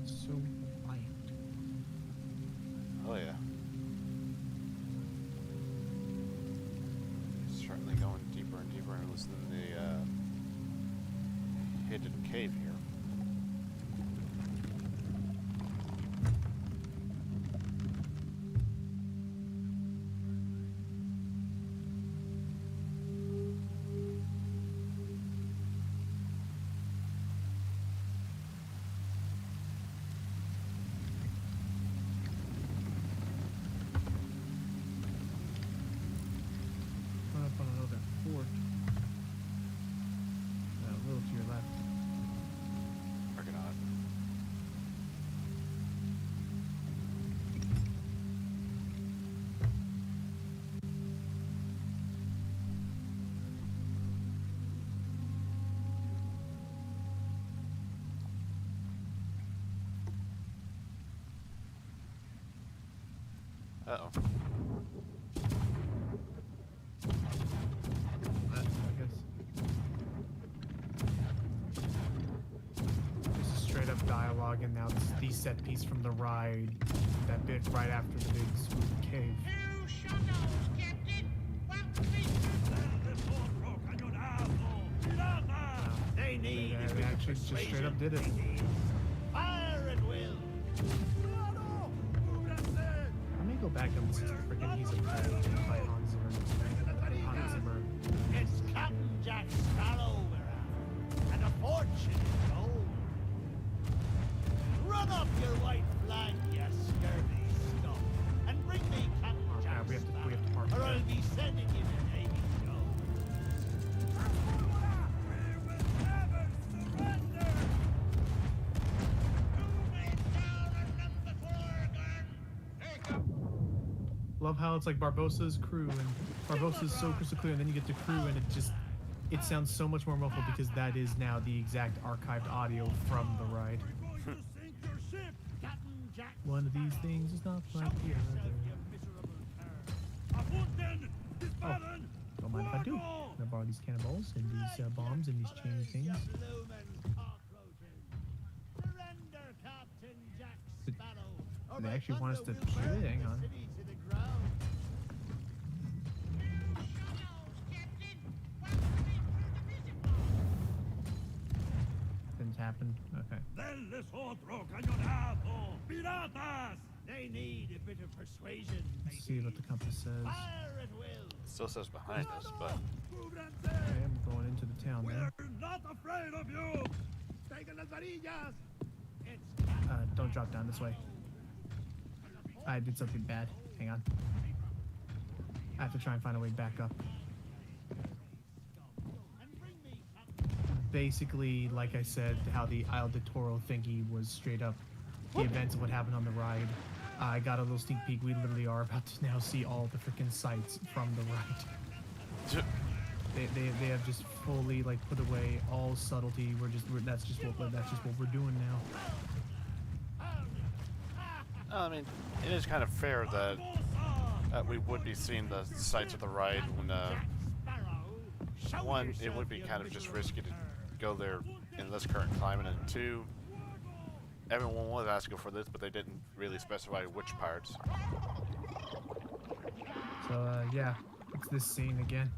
So quiet. Oh yeah. Certainly going deeper and deeper into the hidden cave here. Coming up on another fort. A little to your left. Uh-oh. I guess. This is straight up dialogue, and now it's the set piece from the ride. That bit right after the big spooky cave. Two shadows, Captain. They need They actually just straight up did it. fire at will. I may go back and listen to freaking He's a Prey by Hans Zimmer. Hans Zimmer. It's Captain Jack Sparrow we're after, and a fortune in gold. Run up your white flag, you scurvy scum, and bring me Captain Oh, Jack God, we have to Sparrow, park or there. I'll be sending you to Navy Joe. Love how it's like Barbossa's crew, and Barbossa's so crystal clear, and then you get the crew, and it sounds so much more muffled because that is now the exact archived audio from the ride. Captain Jack One of these things is not like the other. Oh, don't mind if I do. I'm gonna borrow these cannonballs and these bombs and these chain things. Surrender, Captain Jack Sparrow, or They my actually want us thunder to will shoot burn it. Hang the on. city to the ground. Didn't happen. Okay. Del otro cañonazo, piratas! They need a bit of persuasion. Let's see what the compass says. Fire at will. It still says behind us, but Okay, I'm going into the town now. We're not afraid of you. Traigan las varillas. It's Don't drop down this way. I did something bad. Hang on. I have to try and find a way back up. Basically, like I said, how the Isle de Toro thingy was straight up the events of what happened on the ride. I got a little sneak peek. We literally are about to now see all the freaking sights from the ride. They have just fully like put away all subtlety. That's just what we're doing now. I mean, it is kind of fair that we would be seeing the sights of the ride when one, it would be kind of just risky to go there in this current climate, and two, everyone was asking for this, but they didn't really specify which parts. So yeah, it's this scene again.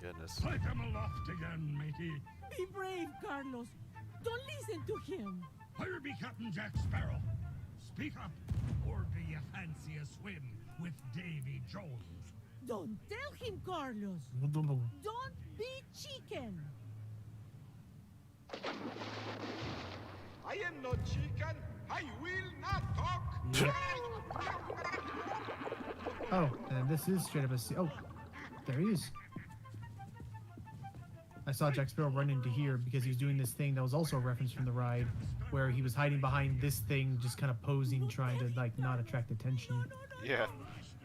Goodness. Take him aloft again, matey. Be brave, Carlos. Don't listen to him. Hire be Captain Jack Sparrow. Speak up, or do you fancy a swim with Davy Jones? Don't tell him, Carlos. Don't be chicken. I am no chicken. I will not talk. Oh, and this is straight up a scene. Oh, there he is. I saw Jack Sparrow run into here because he was doing this thing that was also a reference from the ride, where he was hiding behind this thing, just kind of posing, trying to like not attract attention. Yeah.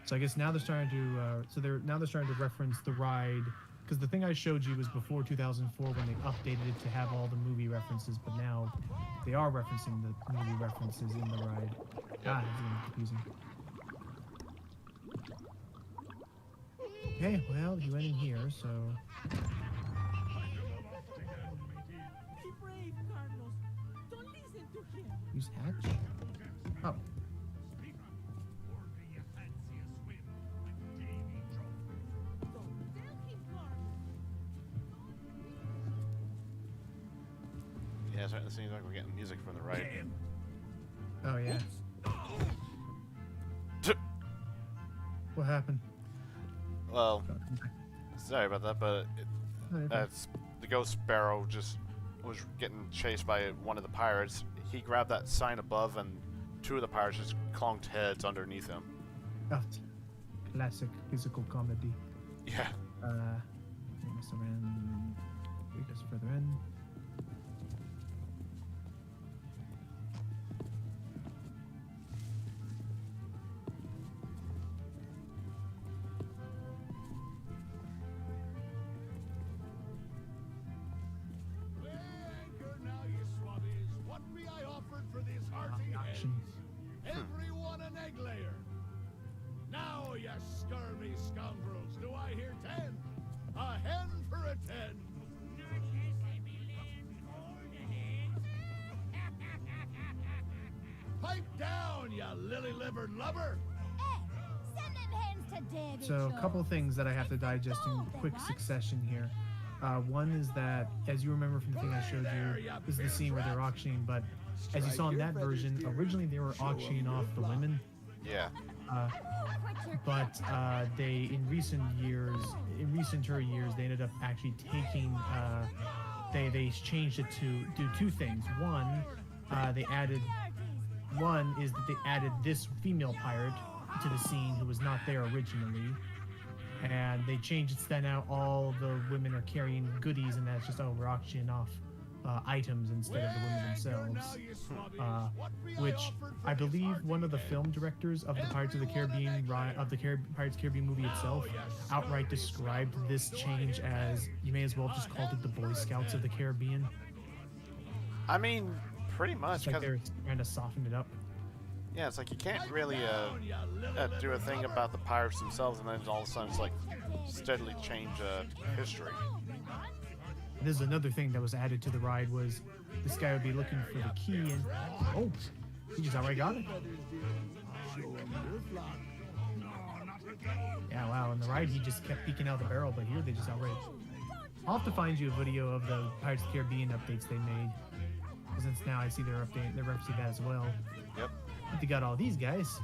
So I guess now they're starting to, they're starting to reference the ride, because the thing I showed you was before 2004 when they updated it to have all the movie references, but now they are referencing the movie references in the ride. God, it's getting confusing. Okay, well, he went in here, so. Be brave, Carlos. Don't listen to him. Use hatch? Oh. Speak up, or do you fancy a swim with Davy Jones? Don't tell him, Carlos. Yeah, it certainly seems like we're getting music from the ride. Oh, yeah. What happened? Well, sorry about that, but the Ghost Sparrow just was getting chased by one of the pirates. He grabbed that sign above, and two of the pirates just clonked heads underneath him. Oh, classic physical comedy. Yeah. Bring us around. Take us further in. Anchor now, you swabbies. What be I offered for this many scoundrels do I hear? 10. A hen for a 10. Pipe down, you lily-livered lubber. Hey, send them hens to David So a Joe. couple things that I have to digest in quick succession here. One is that, as you remember from the thing I showed you, this is the scene where they're auctioning, but as you saw in that version, originally they were auctioning off the women, Yeah. but they, in recenter years, they ended up actually taking, they changed it to do two things. One is that they added this female pirate to the scene who was not there originally. And they changed it so that now all the women are carrying goodies, and that's just, oh, we're auctioning off items instead of the women themselves. Which I believe one of the film directors of the Pirates of the Caribbean Pirates Caribbean movie itself outright described this change as, you may as well have just called it the Boy Scouts of the Caribbean. I mean, pretty much. It's like 'Cause they're trying to soften it up. yeah, it's like you can't really do a thing about the pirates themselves, and then all of a sudden it's like steadily change history. This is another thing that was added to the ride, was this guy would be looking for the key, and oh, he just outright got it. Yeah, wow. In the ride, he just kept peeking out the barrel, but here they just outright. I'll have to find you a video of the Pirates of the Caribbean updates they made, since now I see they're referencing that as well. Yep. But they got all these guys.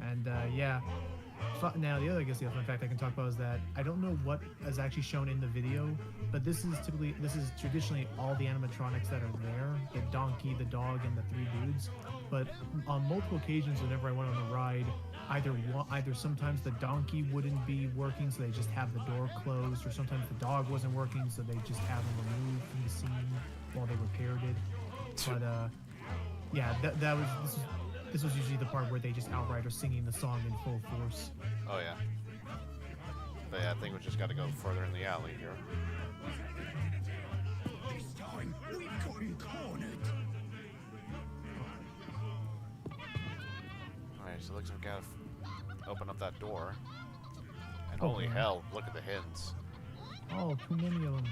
And yeah. Now the other, I guess, the other fun fact I can talk about is that I don't know what is actually shown in the video, but this is traditionally all the animatronics that are there: the donkey, the dog, and the three dudes. But on multiple occasions, whenever I went on the ride, either sometimes the donkey wouldn't be working, so they just have the door closed, or sometimes the dog wasn't working, so they just have him removed from the scene while they repaired it. But yeah, this was usually the part where they just outright are singing the song in full force. Oh yeah. But yeah, I think we just got to go further in the alley here. This time, we've got him cornered. Alright, so it looks like we gotta open up that door. And Oh, holy man. hell, look at the hints. Oh, too many of them.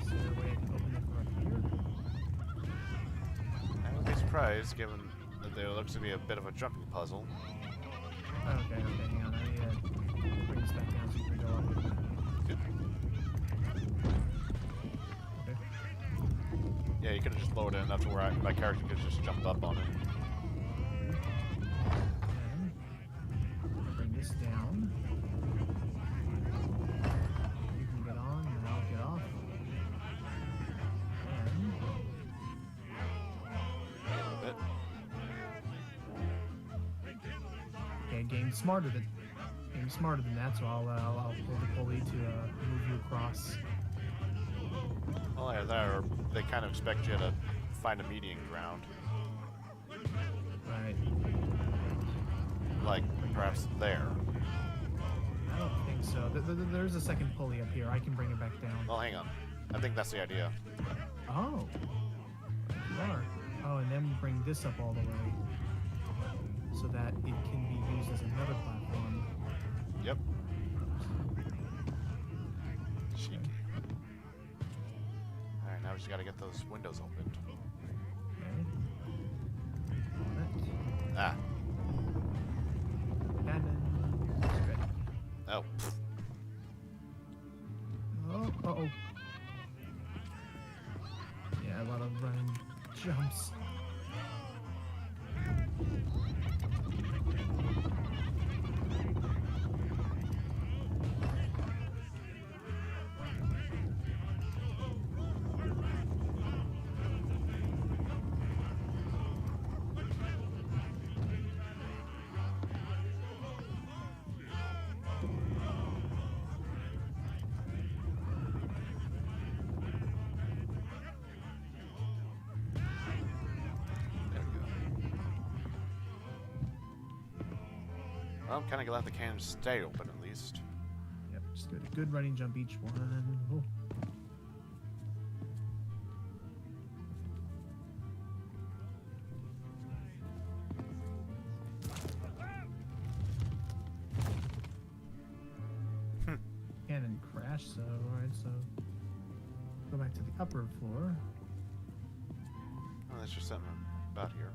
Is there a way I can open it from up here? I would be surprised, given that there looks to be a bit of a jumping puzzle. Okay, hang on. I need to bring this back down so you can go up. Good. Okay. Yeah, you could have just lowered it enough to where my character could just jump up on it. And bring this down. You can get on, and I'll get off. A little bit. Okay, game's smarter than that, so I'll pull the pulley to move you across. Well, either that or they kind of expect you to find a median ground. Right. Like, perhaps there. I don't think so. There's a second pulley up here. I can bring it back down. Well, hang on. I think that's the idea. Oh. You are. Oh, and then bring this up all the way so that it can be used as another platform. Yep. Cheeky. Alright, now we just gotta get those windows opened. Okay. On it. Ah. And then ready. Oh. Pfft. Oh, uh-oh. Yeah, a lot of running jumps. There we go. Well, I'm kinda glad the cannons stay open at least. Yep, just do a good running jump each one. Oh. much so. Alright, so go back to the upper floor. Oh, that's just something about here.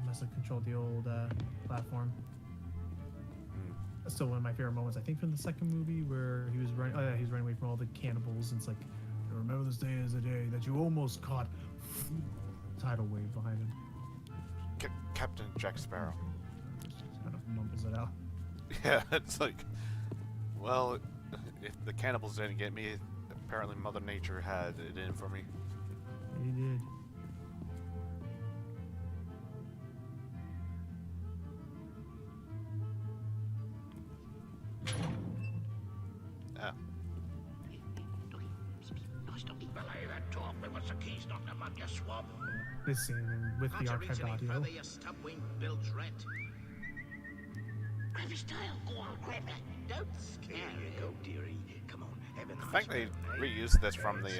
Must have controlled the old platform. That's still one of my favorite moments, I think, from the second movie where he was running. Oh yeah, he was running away from all the cannibals, and it's like, remember this day is the day that you almost caught. Tidal wave behind him. Captain Jack Sparrow. Just kind of mumbles it out. Yeah, it's like, well, if the cannibals didn't get me, apparently Mother Nature had it in for me. He did. Ah. This scene and with the archived audio. In fact, they reused this from the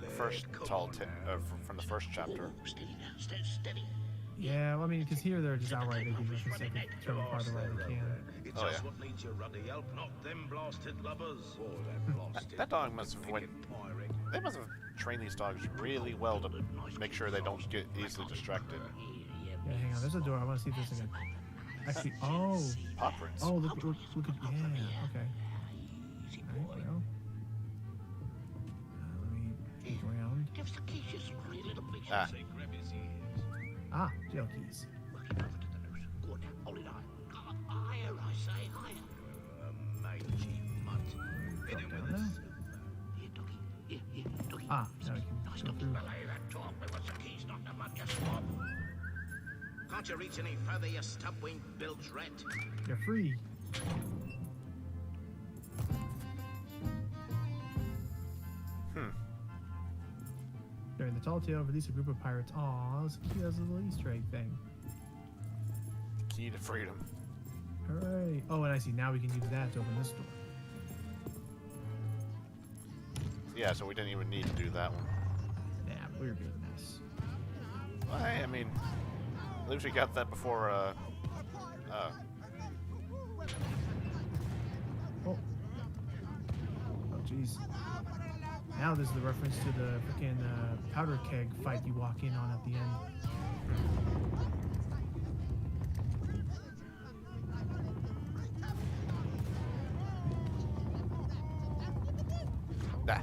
first from the first chapter. Yeah, well, I mean, because here they're just outright making this instead of throwing part of the way they can. Oh yeah. That dog must have went. They must have trained these dogs really well to make sure they don't get easily distracted. Yeah, hang on. There's a door. I want to see if this again. Actually, oh. Paw prints. Oh, look at, yeah, okay. Alright, well. Let me look around. Ah, jail keys. Drop down there. Ah, now we can go through. Can't you reach any further, you stub-winged bilge rat? You're free. During the tall tale, release a group of pirates. Aw, that's cute. That's a little Easter egg thing. Key to freedom. Hooray. Oh, and I see. Now we can use that to open this door. Yeah, so we didn't even need to do that one. Yeah, but we were being nice. Well, hey, I mean, at least we got that before, Oh. Oh, jeez. Now there's the reference to the freaking powder keg fight you walk in on at the end. Ah.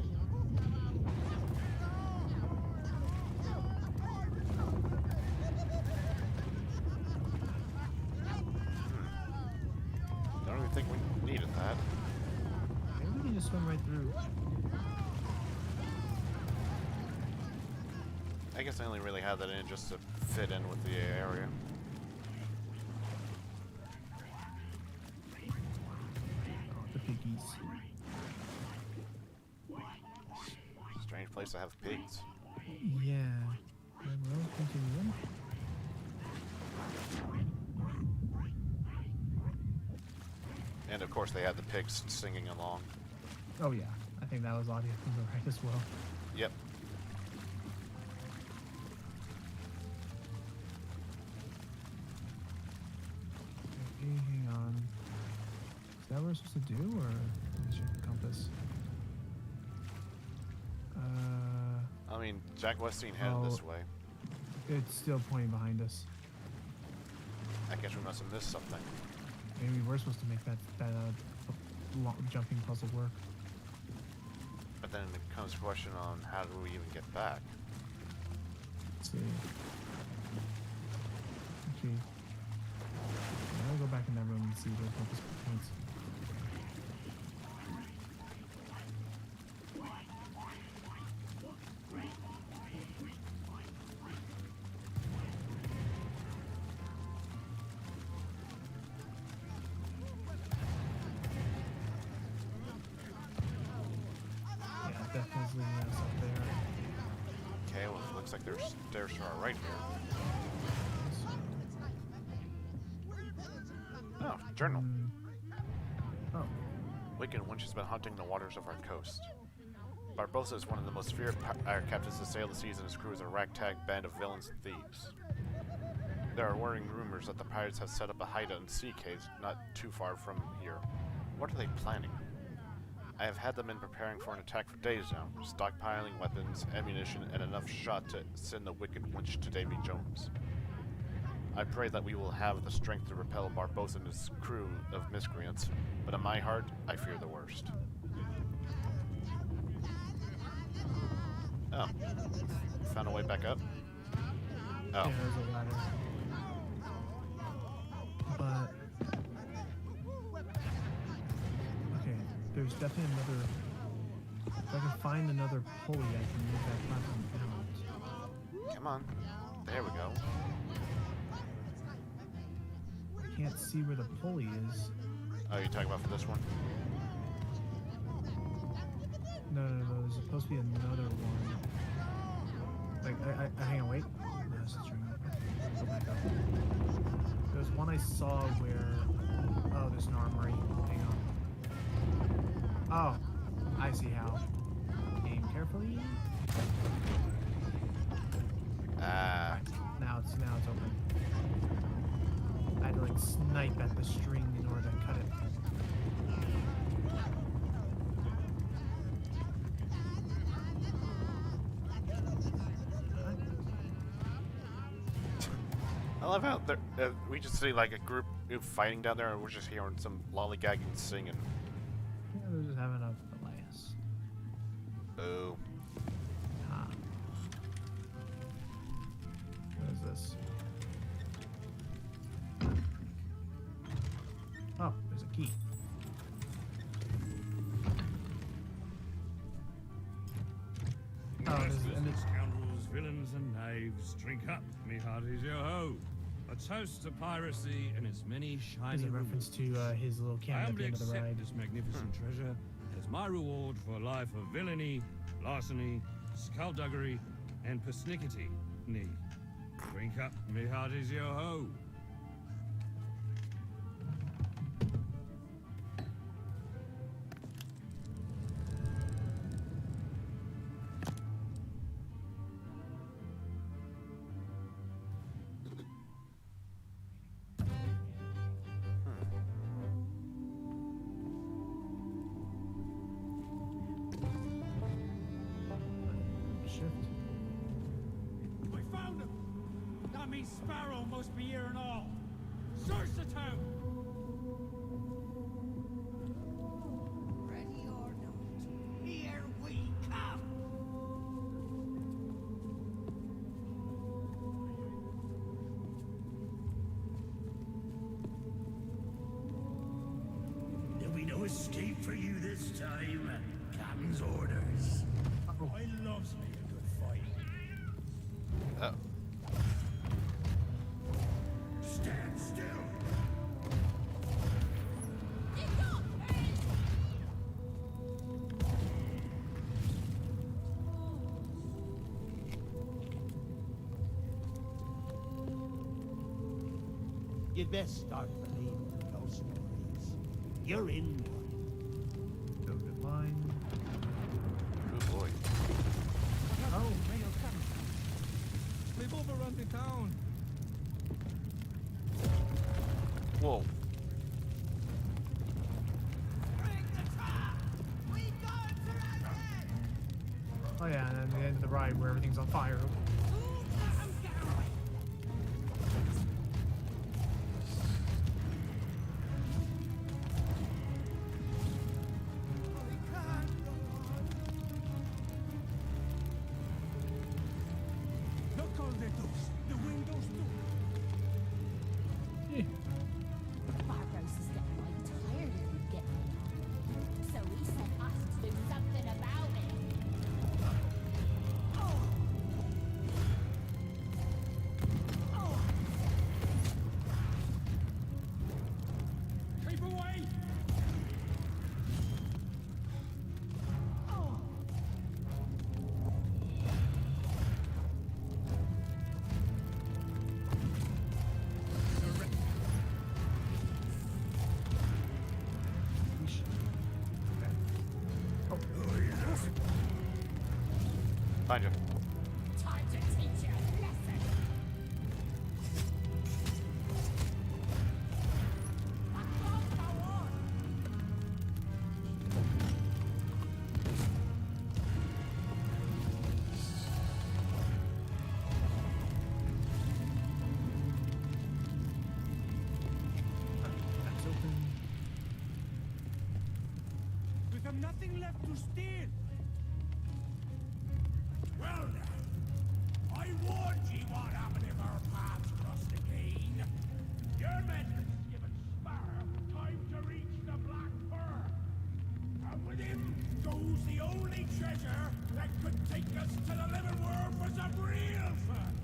Don't even think we needed that. Maybe we can just swim right through. I guess I only really had that in just to fit in with the area. Oh, the piggies. Strange place to have pigs. Yeah. Well, continue. And of course they had the pigs singing along. Oh yeah, I think that was audio from the right as well. Yep. Okay, hang on. Is that what we're supposed to do, or let me check the compass? I mean, Jack Westine headed this way. It's still pointing behind us. I guess we must have missed something. Maybe we're supposed to make that jumping puzzle work. But then it comes a question on how do we even get back? Let's see. Actually, I'll go back in that room and see where compass points. Definitely leading us up there. Okay, well it looks like there's stairs to our right here. Oh, journal. Oh. Wicked Winch has been hunting the waters of our coast. Barbossa is one of the most feared captains to sail the seas, and his crew is a ragtag band of villains and thieves. There are worrying rumors that the pirates have set up a hideout in sea caves not too far from here. What are they planning? I have had them in preparing for an attack for days now, stockpiling weapons, ammunition, and enough shot to send the wicked wench to Davy Jones. I pray that we will have the strength to repel Barbossa and his crew of miscreants, but in my heart, I fear the worst. Oh. Found a way back up? Oh. Yeah, there's a ladder. But okay, there's definitely another. If I can find another pulley, I can move that platform out. Come on. There we go. I can't see where the pulley is. Oh, you talking about for this one? No, there's supposed to be another one. Like, I hang on, wait. No, this is true. Go back up. There's one I saw where. Oh, there's an armory. Hang on. Oh, I see how. Aim carefully. Ah. Now it's open. I had to like snipe at the string in order to cut it. I love how we just see like a group fighting down there and we're just hearing some lollygagging singing. Yeah, they're just having a blast. Boo. Ah. What is this? Oh, there's a key. Oh, there's and it's Scoundrels, villains, and knaves, drink up, me hearties, yo ho! A toast to piracy and its many shiny there's a reference to his little I cameo at the humbly end of the accept ride. this magnificent treasure as my reward for a life of villainy, larceny, skullduggery, and persnickety. Drink up, me hearties, yo ho! Shift. We found him! That means Sparrow must be here and all. Search the town! Ready or not, here we come. There'll be no escape for you this time. Captain's orders. I loves me a good fight. Oh. Stand still. You'd best start believing those stories. You're in one. Go good line. Good boy. Oh, We've overrun the town. Whoa. Bring the trap! We got surrounded! oh yeah, and then the end of the ride where everything's on fire. Look on the doors. The windows too. Barbaros is getting like tired of you getting along. So he sent us to do something about it. Keep away! Yeesh. Okay. Oh, Find you. Time to teach you a lesson. have nothing left to steal. Well now, I warned ye what happened if our paths crossed again. Your men has given Sparrow time to reach the Black Pearl. And with him goes the only treasure that could take us to the living world for some real fun.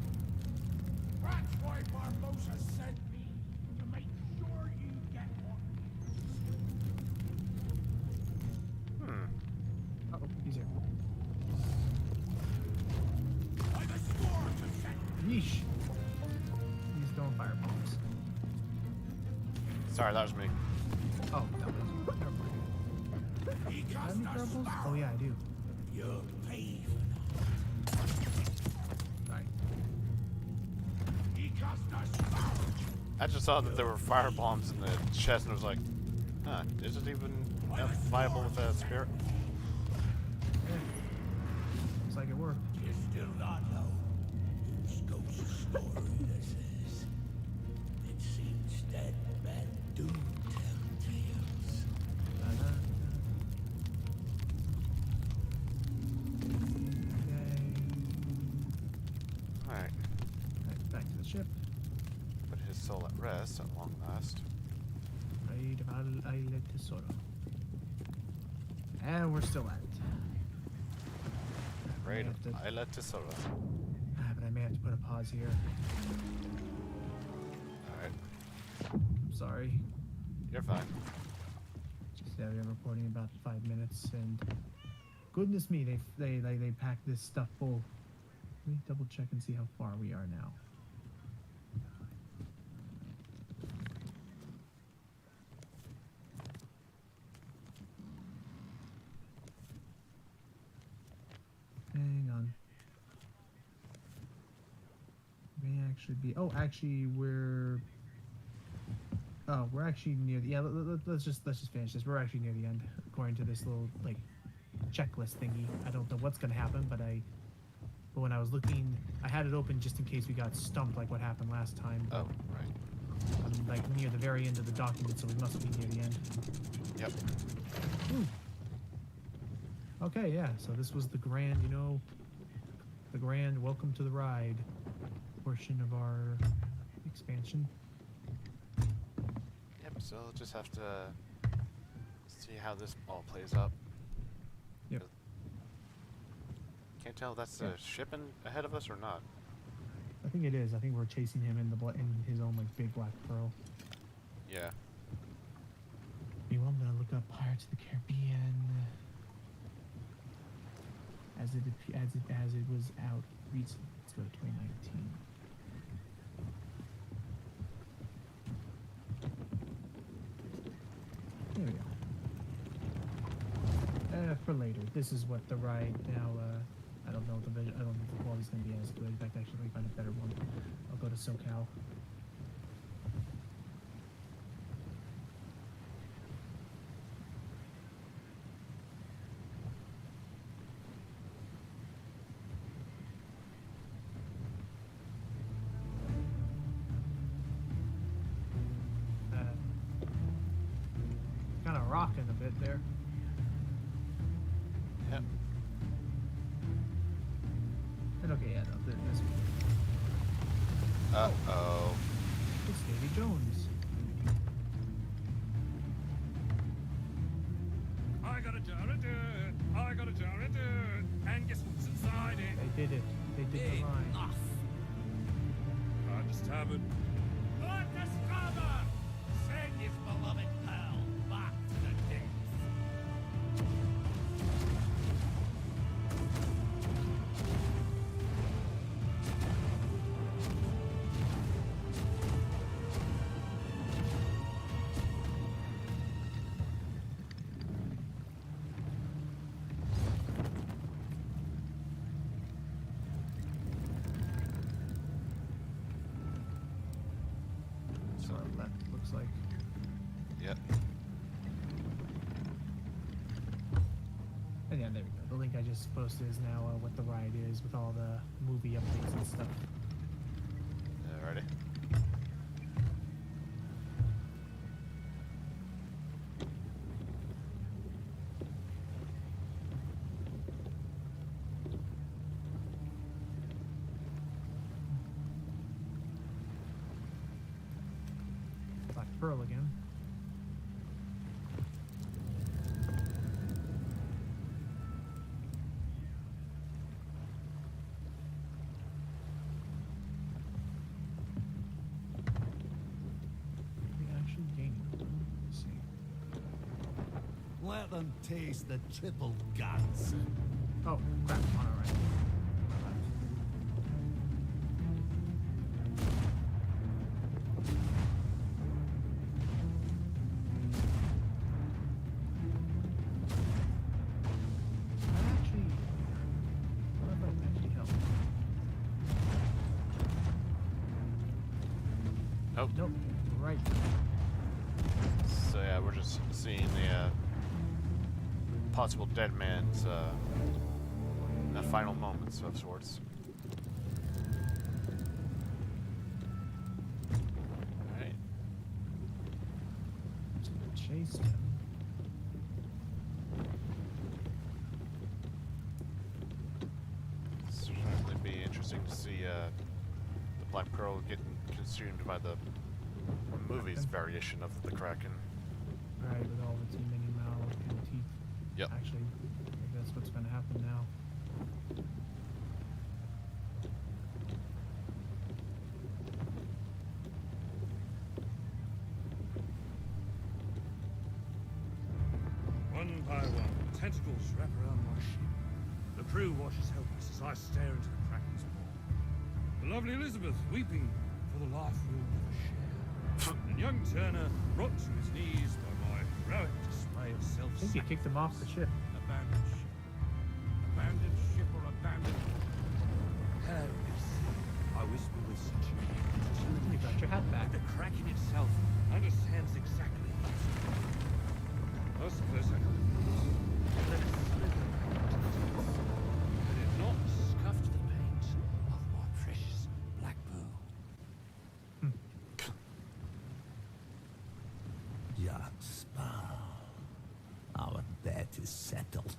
That's why Barbosa sent me, to make sure you get what Oh, he's here. by the scores of set. Yeesh. He's throwing firebombs. Sorry, that was me. Oh, that was you. Never mind. He I have cast any a throwables? sparrow. Oh yeah, I do. You'll pay for that. Sorry. He cast a sparrow. I just saw that there were fire bombs in the chest and was like, huh, is it even viable with a spirit? Yeah. Looks like it worked. You still not know whose ghost story this is. It seems dead men do tell tales. Alright, Right, back to the ship. put his soul at rest at long last. Raid Val Isla Tesoro. And we're still at it. Raid have to- Isla Tesoro. But I may have to put a pause here. Alright, I'm sorry. you're fine. Just we are recording about 5 minutes, and goodness me, they packed this stuff full. Let me double check and see how far we are now. Hang on. May actually be. Oh, actually, we're. Oh, we're actually near the. Yeah, let's just finish this. We're actually near the end, according to this little like checklist thingy. I don't know what's gonna happen, but when I was looking, I had it open just in case we got stumped, like what happened last time. Oh, right. I'm like near the very end of the document, so we must be near the end. Yep. Ooh. Okay, yeah. So this was the grand, the grand welcome to the ride portion of our expansion. Yep, so we'll just have to see how this all plays out. Yep. Can't tell if that's Yep. a ship ahead of us or not. I think it is. I think we're chasing him in in his own like big black pearl. Yeah. Meanwhile, I'm gonna look up Pirates of the Caribbean as it was out recently. Let's go to 2019. There we go. For later. This is what the ride now. I don't know the I don't think the quality's gonna be as good. In fact, actually, let me find a better one. I'll go to SoCal. Kind of rocking a bit there. Yep. And okay, yeah, no, this Uh-oh. it's Davy Jones. I got a jar of dirt. I got a jar of dirt. And guess what's inside it? They did it. They did the line. Enough. I just haven't. Undercover! Send his beloved pal back to the depths. So that looks like. Yep. And yeah, there we go. The link I just posted is now what the ride is with all the movie updates and stuff. Alrighty. Pearl again. We actually gained. Let's see. Let them taste the triple guns. Oh, crap. All right. Nope. Nope. Right. So yeah, we're just seeing the possible dead man's final moments of sorts. Alright. So they chased him. Certainly be interesting to see the Black Pearl getting consumed by the movie's variation of the Kraken. Right, with all the mini mouth and teeth. Yep. Actually, I think that's what's going to happen now. One by one, tentacles wrap around my ship. The crew watches helpless as I stare into the Kraken's maw. The lovely Elizabeth weeping for the life we'll never share. And young Turner brought to his knees by my heroic display of I think you self-sacrifice. kicked him off the ship. Abandoned ship. Abandoned ship or abandoned... Hello, Miss. I whisper with such You got your hat back. the Kraken itself understands exactly. I suppose I could have let it slither but it not scuffed the paint of my precious Black Pearl. Jack Sparrow, our debt is settled.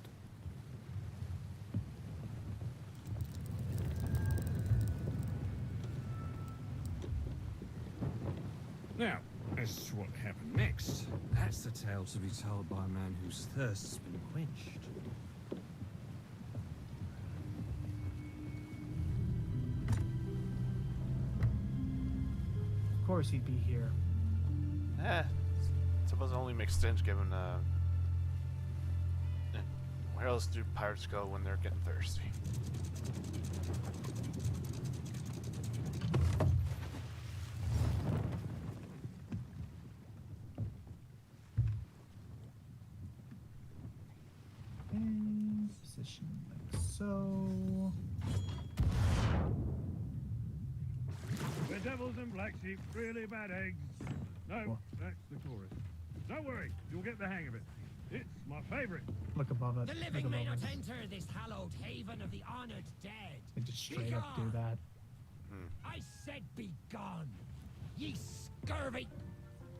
Now, as to what happened next, that's the tale to be told by a man whose thirst's been quenched. Of course he'd be here. Suppose it only makes sense given where else do pirates go when they're getting thirsty? And position like so. We're devils and black sheep, really bad eggs. No, What? that's the chorus. Don't worry, you'll get the hang of it. It's my favorite. Look above it. The Look living may above not it. enter this hallowed haven of the honored dead. They just straight up do that. I said be gone, ye scurvy.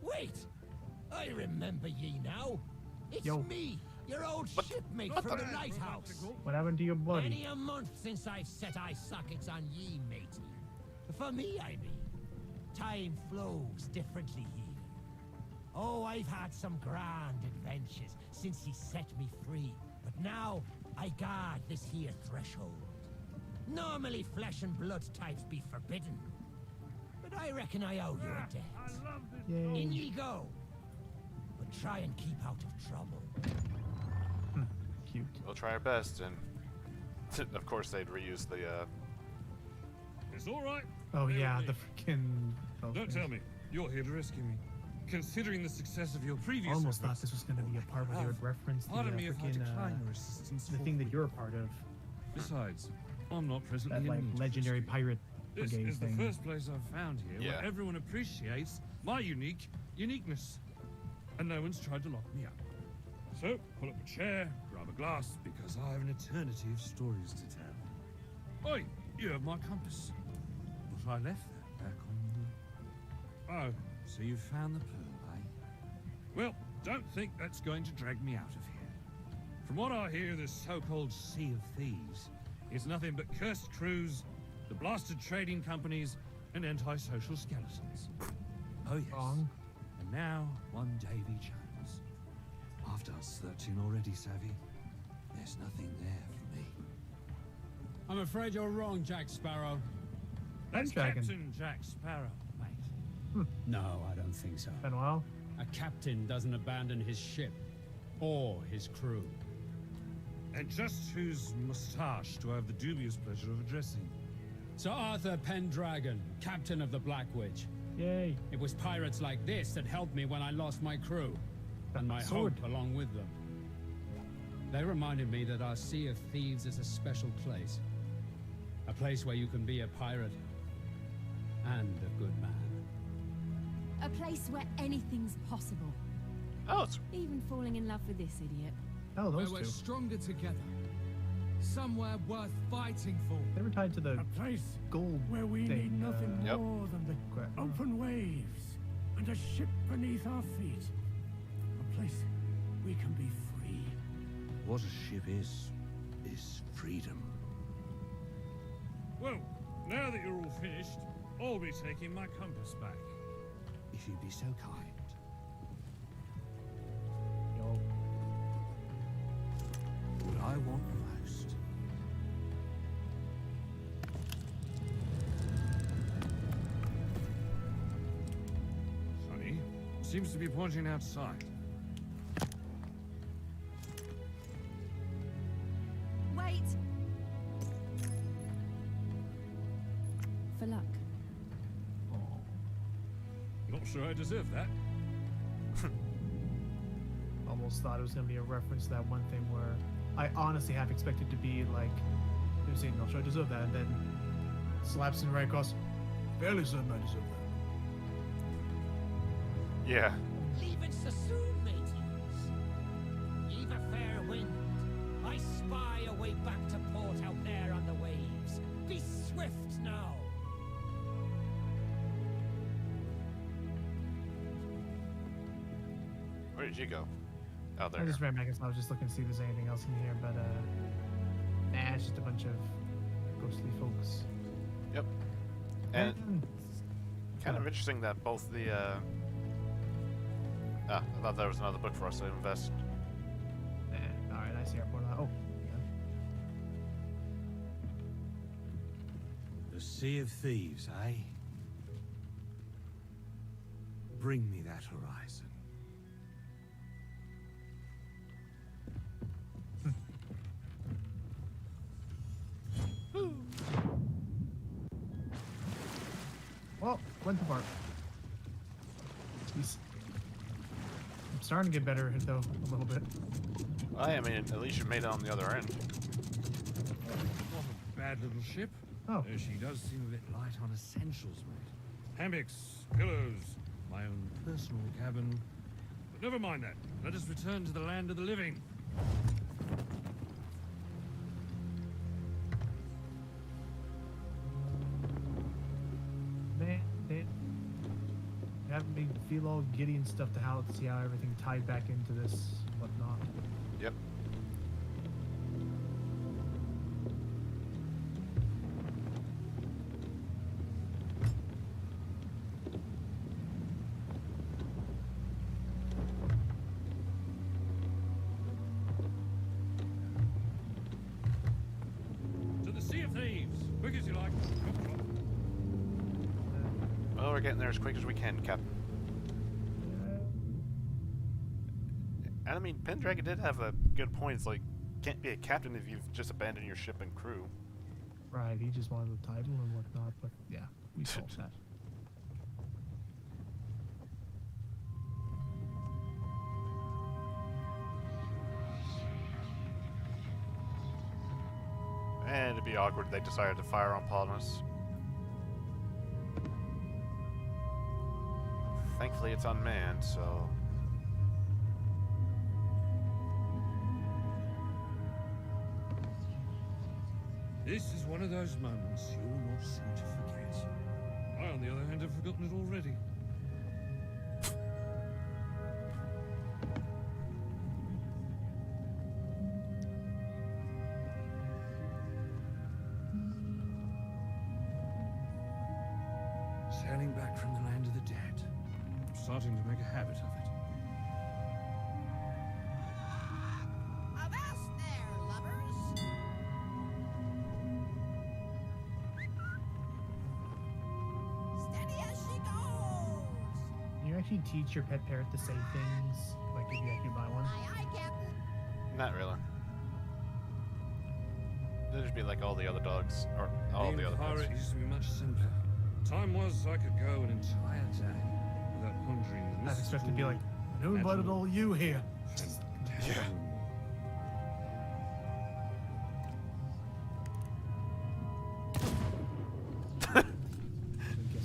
Wait, I remember ye now. It's Yo. me, your old shipmate from the lighthouse. What happened to your buddy? Many a month since I've set eye sockets on ye, matey. For me, I mean. Time flows differently here. Oh, I've had some grand adventures since he set me free, but now I guard this here threshold. Normally flesh and blood types be forbidden, but I reckon I owe you a debt. I love this. Yay. In ye go, but try and keep out of trouble. Cute. We'll try our best, and of course they'd reuse the It's all right. Oh Bear yeah, with the me. freaking. Don't tell me. You're here to rescue me. Considering the success of your previous Almost thought efforts, this was going to be a part where they would reference the pardon me if I freaking decline your assistance. the thing that forthwith. you're a part of. Besides, I'm not presently That in like need to legendary rescue. pirate This brigade is the thing. first place I've found here Yeah. where everyone appreciates my uniqueness, and no one's tried to lock me up. So, pull up a chair, grab a glass, because I have an eternity of stories to tell. Oi, you have my compass. But I left that back on the... Oh, so you found the pearl, eh? Well, don't think that's going to drag me out of here. From what I hear, this so-called Sea of Thieves is nothing but cursed crews, the blasted trading companies, and antisocial skeletons. Oh yes. Wrong. And now, one Davy Jones. After us 13 already, Savvy, there's nothing there for me. I'm afraid you're wrong, Jack Sparrow. That's Dragon. Captain Jack Sparrow, mate. No, I don't think so. Been a while. A captain doesn't abandon his ship or his crew. And just whose moustache do I have the dubious pleasure of addressing? Sir Arthur Pendragon, captain of the Black Witch. Yay. It was pirates like this that helped me when I lost my crew, and my Sword. hope along with them. They reminded me that our Sea of Thieves is a special place. A place where you can be a pirate and a good man. A place where anything's possible. Oh, it's Even falling in love with this idiot. Oh, Where those we're two. stronger together. Somewhere worth fighting for. They were tied to the A place gold where we thing, need nothing Yep. more than the open waves and a ship beneath our feet. A place we can be free. What a ship is freedom. Well, now that you're all finished, I'll be taking my compass back. If you'd be so kind. Yo. What I want most. Sonny seems to be pointing outside. Wait! For luck. Not sure I deserve that. Almost thought it was going to be a reference to that one thing where I honestly half expected to be like, they were saying, no, sure I deserve that, and then slaps him right across. Fairly certain I deserve that. yeah. Leaving so soon, mateys. Heave a fair wind. I spy a way back to port out there on the waves. Be swift now. Where did you go? Oh, I there. just ran back and I was just looking to see if there's anything else in here, but nah, it's just a bunch of ghostly folks. Yep. And kind of interesting that both the. I thought there was another book for us to invest. All right, I see our portal. Oh, The Sea of Thieves, eh? Bring me that horizon. well, went the part. Jeez. I'm starting to get better at it though, a little bit. I mean, at least you made it on the other end. Not a bad little ship. Oh. Though she does seem a bit light on essentials, mate. Hammocks, pillows, my own personal cabin. But never mind that. Let us return to the land of the living. Man, they having me feel all giddy and stuff to how see how everything tied back into this and whatnot. Yep. To the Sea of Thieves. Quick as you like. Chop, chop. Well, we're getting there as quick as we can, Captain. And I mean, Pendragon did have a good point. It's like, can't be a captain if you've just abandoned your ship and crew. Right, he just wanted the title and whatnot, but yeah, we solved that. And it'd be awkward if they decided to fire on Plotinus. Thankfully, it's unmanned, so. This is one of those moments you're not soon to forget. I, on the other hand, have forgotten it already. Sailing back from the land of the dead. starting to make a habit of it. Avast there, lovers! Steady as she goes! Can you actually teach your pet parrot to say things? Like if you actually buy one? Aye, aye, Captain. Not really. It'd just be like all the other dogs, or all the other pirate pets. used to be much simpler. Time was I could go an entire day without pondering the I expect to be like, mystical, who invited magical, all you here? Yeah.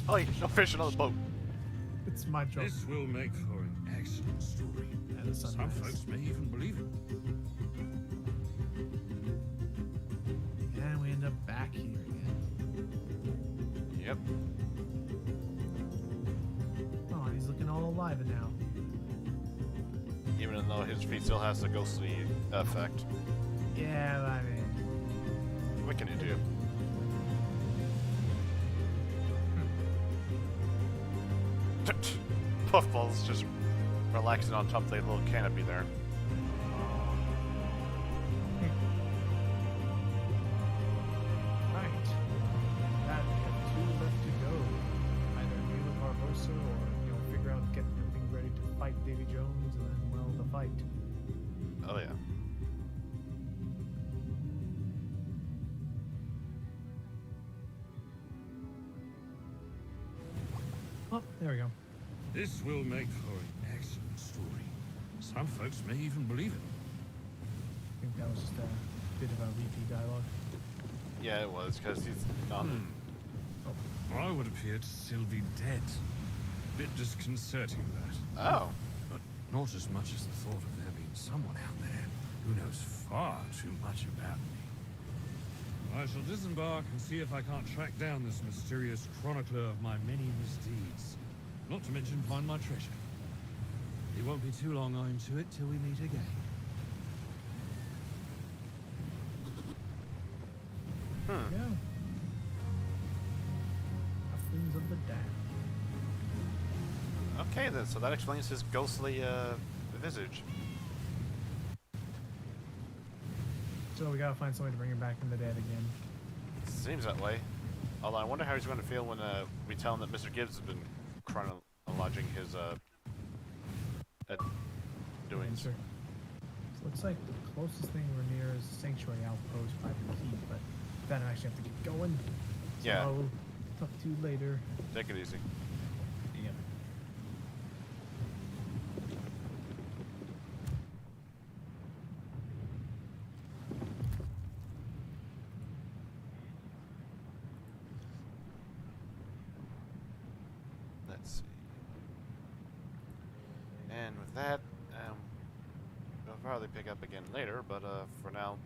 Oh, no fish on the boat. It's my job. This will make for an excellent story. And the Some sunrise. folks may even believe it. And we end up back here again. Yep. Oh, he's looking all alive now. Even though his feet still has the ghostly effect. Yeah, I mean, What can you do? Puffball's just relaxing on top of the little canopy there. right. That we have 2 left to go. Either deal with Barbosa or, figure out getting everything ready to fight Davy Jones and then, well, the fight. Oh yeah. Oh, there we go. This will make for an excellent story. Some folks may even believe it. I think that was just a bit of a repeat dialogue. Yeah, it was, because he's not. I would appear to still be dead. Bit disconcerting, that. Oh. But not as much as the thought of there being someone out there who knows far too much about me. I shall disembark and see if I can't track down this mysterious chronicler of my many misdeeds. Not to mention find my treasure. It won't be too long, I'm to it, till we meet again. Yeah. Ruffians of the Damned. Okay then, so that explains his ghostly visage. So we gotta find somebody to bring him back from the dead again. Seems that way. Although I wonder how he's going to feel when we tell him that Mr. Gibbs has been chronologing his doings. Answer. So looks like the closest thing we're near is Sanctuary Outpost by the keep, but then I actually have to get going. So Yeah. I'll talk to you later. Take it easy. Yep. Let's see. And with that, we'll probably pick up again later, but for now,